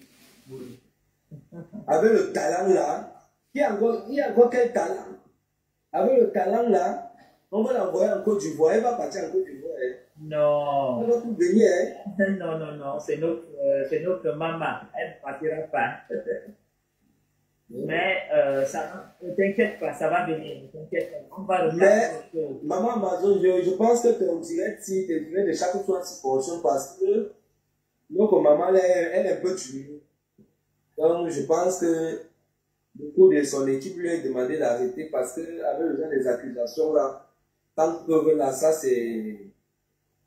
Avec le talent là, il y a encore quel talent? Avec le talent là, On va l'envoyer en Côte d'Ivoire. Elle va partir en Côte d'Ivoire. Hein. Non. Elle va tout venir. Hein. Non, non, non. C'est notre maman. Elle ne partira pas. Mais ça, ne t'inquiète pas, ça va venir. Ne t'inquiète pas. On va le faire. Mais, maman Amazon, je pense que ton direct, si tu de chaque fois une portion parce que notre maman, elle est un peu tuée. Donc, je pense que beaucoup de son équipe lui a demandé d'arrêter parce qu'avec le genre des accusations là, tant que là, ça c'est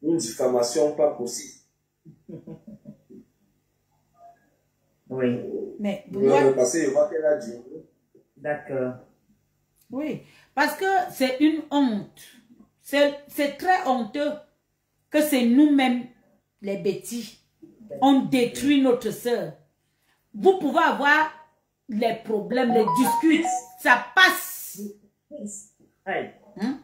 une diffamation pas possible. Oui. Mais parce que je vois qu'elle a dit. D'accord. oui, parce que c'est une honte. C'est très honteux que c'est nous-mêmes, les bêtis. On détruit notre sœur. Vous pouvez avoir les problèmes, les disputes, ça passe. Hey. Hein?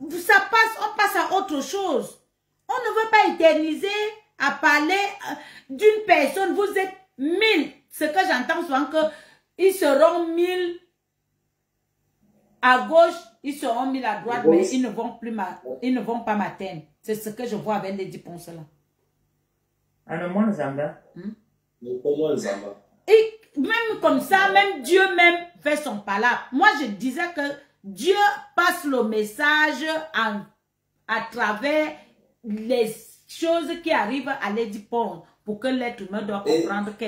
Ça passe, on passe à autre chose. On ne veut pas éterniser à parler d'une personne. Vous êtes 1000. Ce que j'entends souvent que ils seront 1000 à gauche, ils seront 1000 à droite, mais ils ne vont pas m'atteindre. C'est ce que je vois avec les 10 ponces là. Anomon Zamba. Et même comme ça, même Dieu même fait son palabre. Moi, je disais que Dieu passe le message à travers les choses qui arrivent à Lady Pond pour que l'être humain doit comprendre que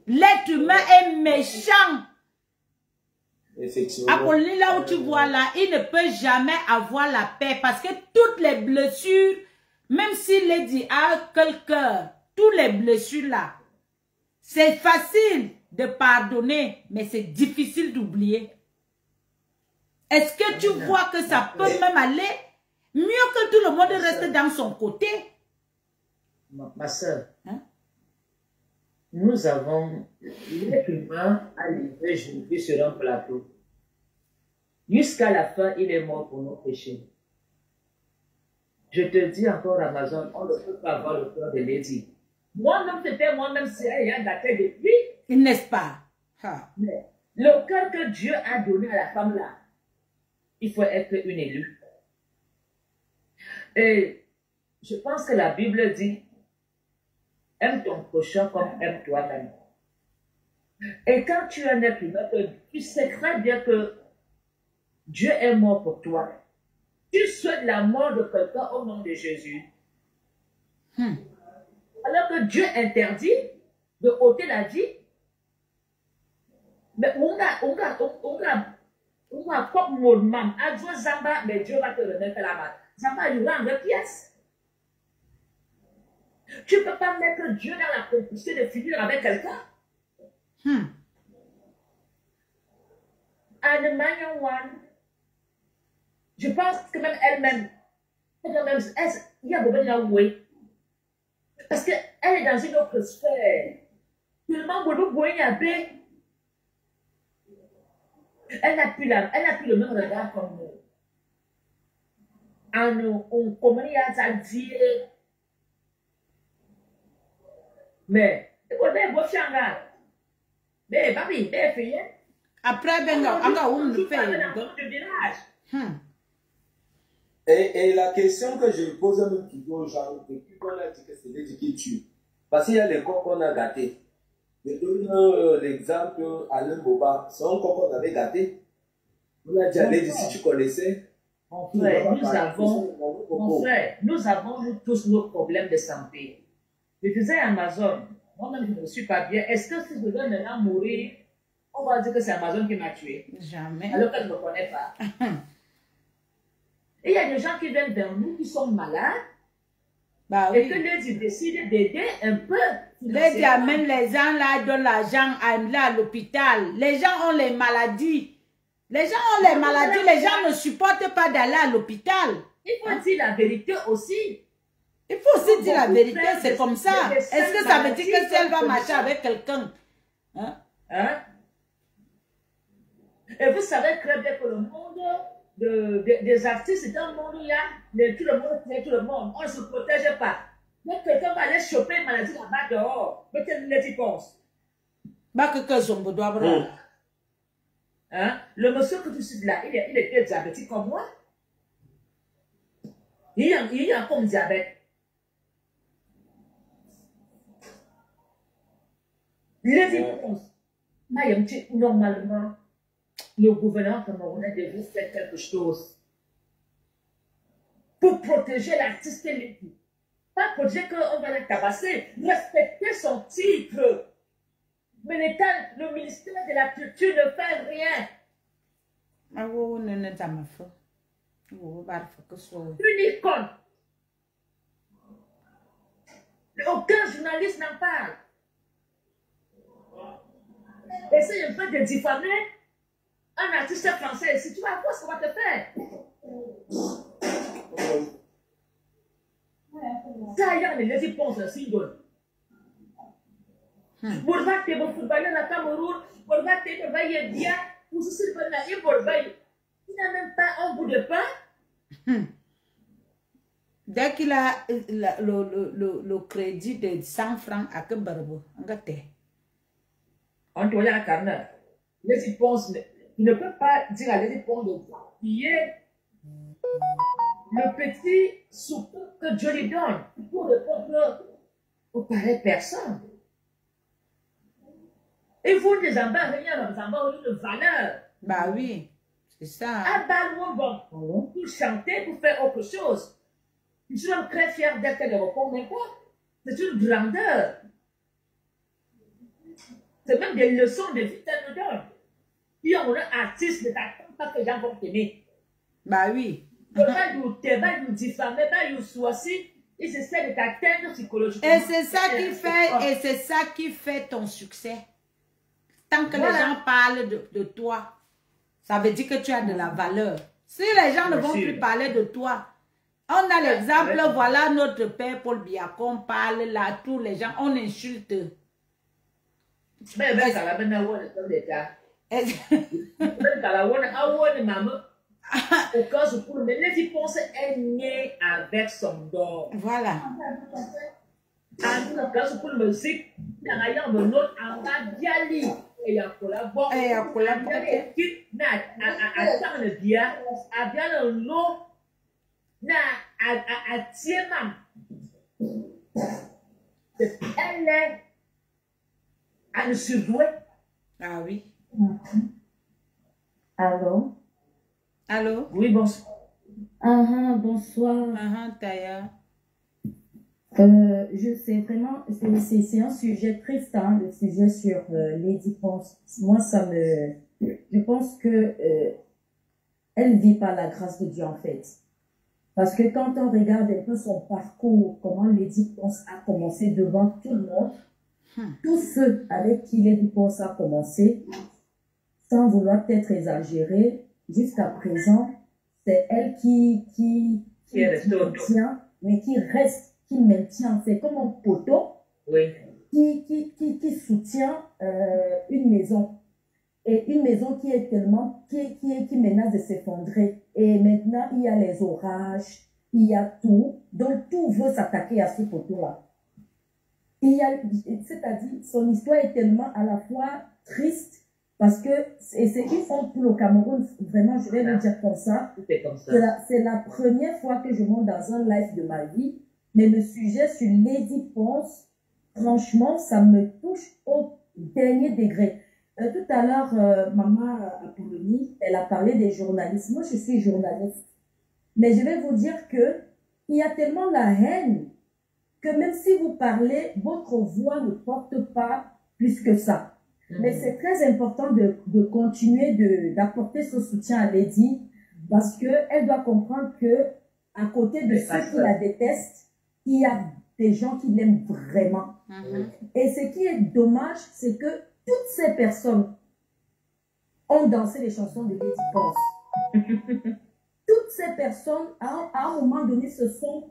l'être humain est méchant. Effectivement. Apolline, là où tu vois là, il ne peut jamais avoir la paix parce que toutes les blessures, même si Lady a quelqu'un, toutes les blessures là, c'est facile de pardonner, mais c'est difficile d'oublier. Est-ce que tu vois que ça peut même aller mieux que tout le monde reste dans son côté? Ma soeur, hein? Nous avons l'être humain à livrer Jésus sur un plateau. Jusqu'à la fin, il est mort pour nos péchés. Je te dis encore, Amazon, on ne peut pas avoir le cœur de Lady. Moi-même, c'était moi-même, c'est ayant daté depuis. N'est-ce pas? Mais le cœur que Dieu a donné à la femme là, il faut être une élue. Et je pense que la Bible dit, aime ton prochain comme aime toi-même. Et quand tu es un être humain, tu sais très bien que Dieu est mort pour toi. Tu souhaites la mort de quelqu'un au nom de Jésus. Alors que Dieu interdit de ôter la vie. Mais on a comme mon mam, adjoint Zamba, mais Dieu va te remettre la main. Zamba, il aura une pièce. Tu ne peux pas mettre Dieu dans la complicité de finir avec quelqu'un. Anne One, je pense que même elle-même, il y a besoin d'un oui. Parce qu'elle est dans une autre sphère. Tellement beaucoup de elle n'a plus le même regard comme nous. On commence à dire. Mais, après, et la question que je pose à nous toujours aux gens, depuis qu'on a dit que c'est Lady qui tue. Parce qu'il y a les corps qu'on a gâtés. Je donne l'exemple Alain Boba. C'est un corps qu'on avait gâté. On a dit à Lady, si tu connaissais. Mon frère, nous avons nous tous nos problèmes de santé. Je disais à Amazon, moi-même je ne suis pas bien. Est-ce que si je dois maintenant mourir, on va dire que c'est Amazon qui m'a tué? Jamais. Alors qu'elle ne me connaît pas. Et il y a des gens qui viennent vers nous qui sont malades. Bah, oui. Et que Lady décide d'aider un peu. Lady amène les gens là, donnent l'argent à l'hôpital. Les gens ont les maladies. Les gens ont les maladies. Les gens ne supportent pas d'aller à l'hôpital. Il faut dire la vérité aussi. Il faut aussi dire la vérité, c'est comme ça. Est-ce que ça veut dire que si elle va marcher avec quelqu'un? Et vous savez très bien que le monde des artistes, c'est un monde où il y a tout le monde fait tout le monde. On ne se protège pas. Donc quelqu'un va aller choper une maladie là-bas dehors. Peut-être Lady pense. Le Le monsieur que tu cites là, il était diabétique comme moi. Il y a comme diabète. Les hypothèses. Normalement, le gouvernement camerounais devrait faire quelque chose pour protéger l'artiste et l'équipe. Pas protéger qu'on va le tabasser, respecter son titre. Mais l'État, le ministère de la Culture ne fait rien. Une icône. Aucun journaliste n'en parle. Essaye un peu de diffamer un artiste français. Si tu vas voir ce qu'on va te faire. Ça y est, les épons aussi donnent. Borba te bon footballeur à Cameroun, Borba te travaille bien, pour se faire Borba. Il n'a même pas un bout de pain. Dès qu'il a le crédit de 100 francs à Kebarbo, on doit y aller à Carneur. Les épons, il ne peut pas dire à les épons de payer le petit soupe que Dieu lui donne pour répondre aux pareilles personnes. Et vous, les enfants, rien, les enfants ont une valeur. Bah oui, c'est ça. À Balwon, pour chanter, pour faire autre chose. Je suis même très fier d'être le repos, mais quoi? C'est une grandeur. C'est même des leçons de vie qu'elle nous donne. Puis on est artiste, ne t'attends pas que les gens vont t'aimer. Bah oui. Pas nous diffamer, pas nous choisir. Ils essaient de t'atteindre psychologiquement. Et c'est ça qui fait ton succès. Tant que les gens parlent de toi, ça veut dire que tu as de la valeur. Si les gens ne vont plus parler de toi, on a l'exemple, voilà notre père Paul Biya, on parle là, tous les gens, on insulte. Mais ça va bien avoir le cas. Au cas où les hyposes est né avec son don. Voilà. En cas où le musique, il y a un autre en Diali. Et il y a collaboré. Et il y a collaboré. Attends le bien, à bien le lot, à Tiemam. Elle est à le surdoué. Ah oui. Allô? Allô? Oui, bonsoir. Bonsoir. Taya. Je sais vraiment, c'est un sujet triste, hein, le sujet sur Lady Ponce. Moi, je pense que elle vit par la grâce de Dieu en fait. Parce que quand on regarde un peu son parcours, comment Lady Ponce a commencé devant tout le monde, tous ceux avec qui Lady Ponce a commencé, sans vouloir être exagéré, jusqu'à présent, c'est elle qui maintient, mais qui reste, qui maintient. C'est comme un poteau qui soutient une maison. Et une maison qui est tellement, qui menace de s'effondrer. Et maintenant, il y a les orages, il y a tout. Donc, tout veut s'attaquer à ce poteau-là. C'est-à-dire, son histoire est tellement à la fois triste, parce que, et c'est une fois pour le Cameroun, vraiment, je vais le dire comme ça. C'est la première fois que je monte dans un live de ma vie. Mais le sujet sur Lady Ponce, franchement, ça me touche au dernier degré. Tout à l'heure, maman Apollonie, elle a parlé des journalistes. Moi, je suis journaliste. Mais je vais vous dire que il y a tellement la haine que même si vous parlez, votre voix ne porte pas plus que ça. Mais c'est très important de continuer d'apporter ce soutien à Lady parce qu'elle doit comprendre que à côté de ceux qui la détestent, il y a des gens qui l'aiment vraiment. Et ce qui est dommage, c'est que toutes ces personnes ont dansé les chansons de Lady Ponce. Toutes ces personnes, à un moment donné, se sont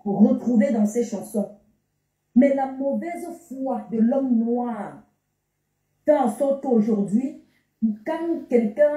retrouvées dans ces chansons. Mais la mauvaise foi de l'homme noir fait en sorte qu'aujourd'hui, quand quelqu'un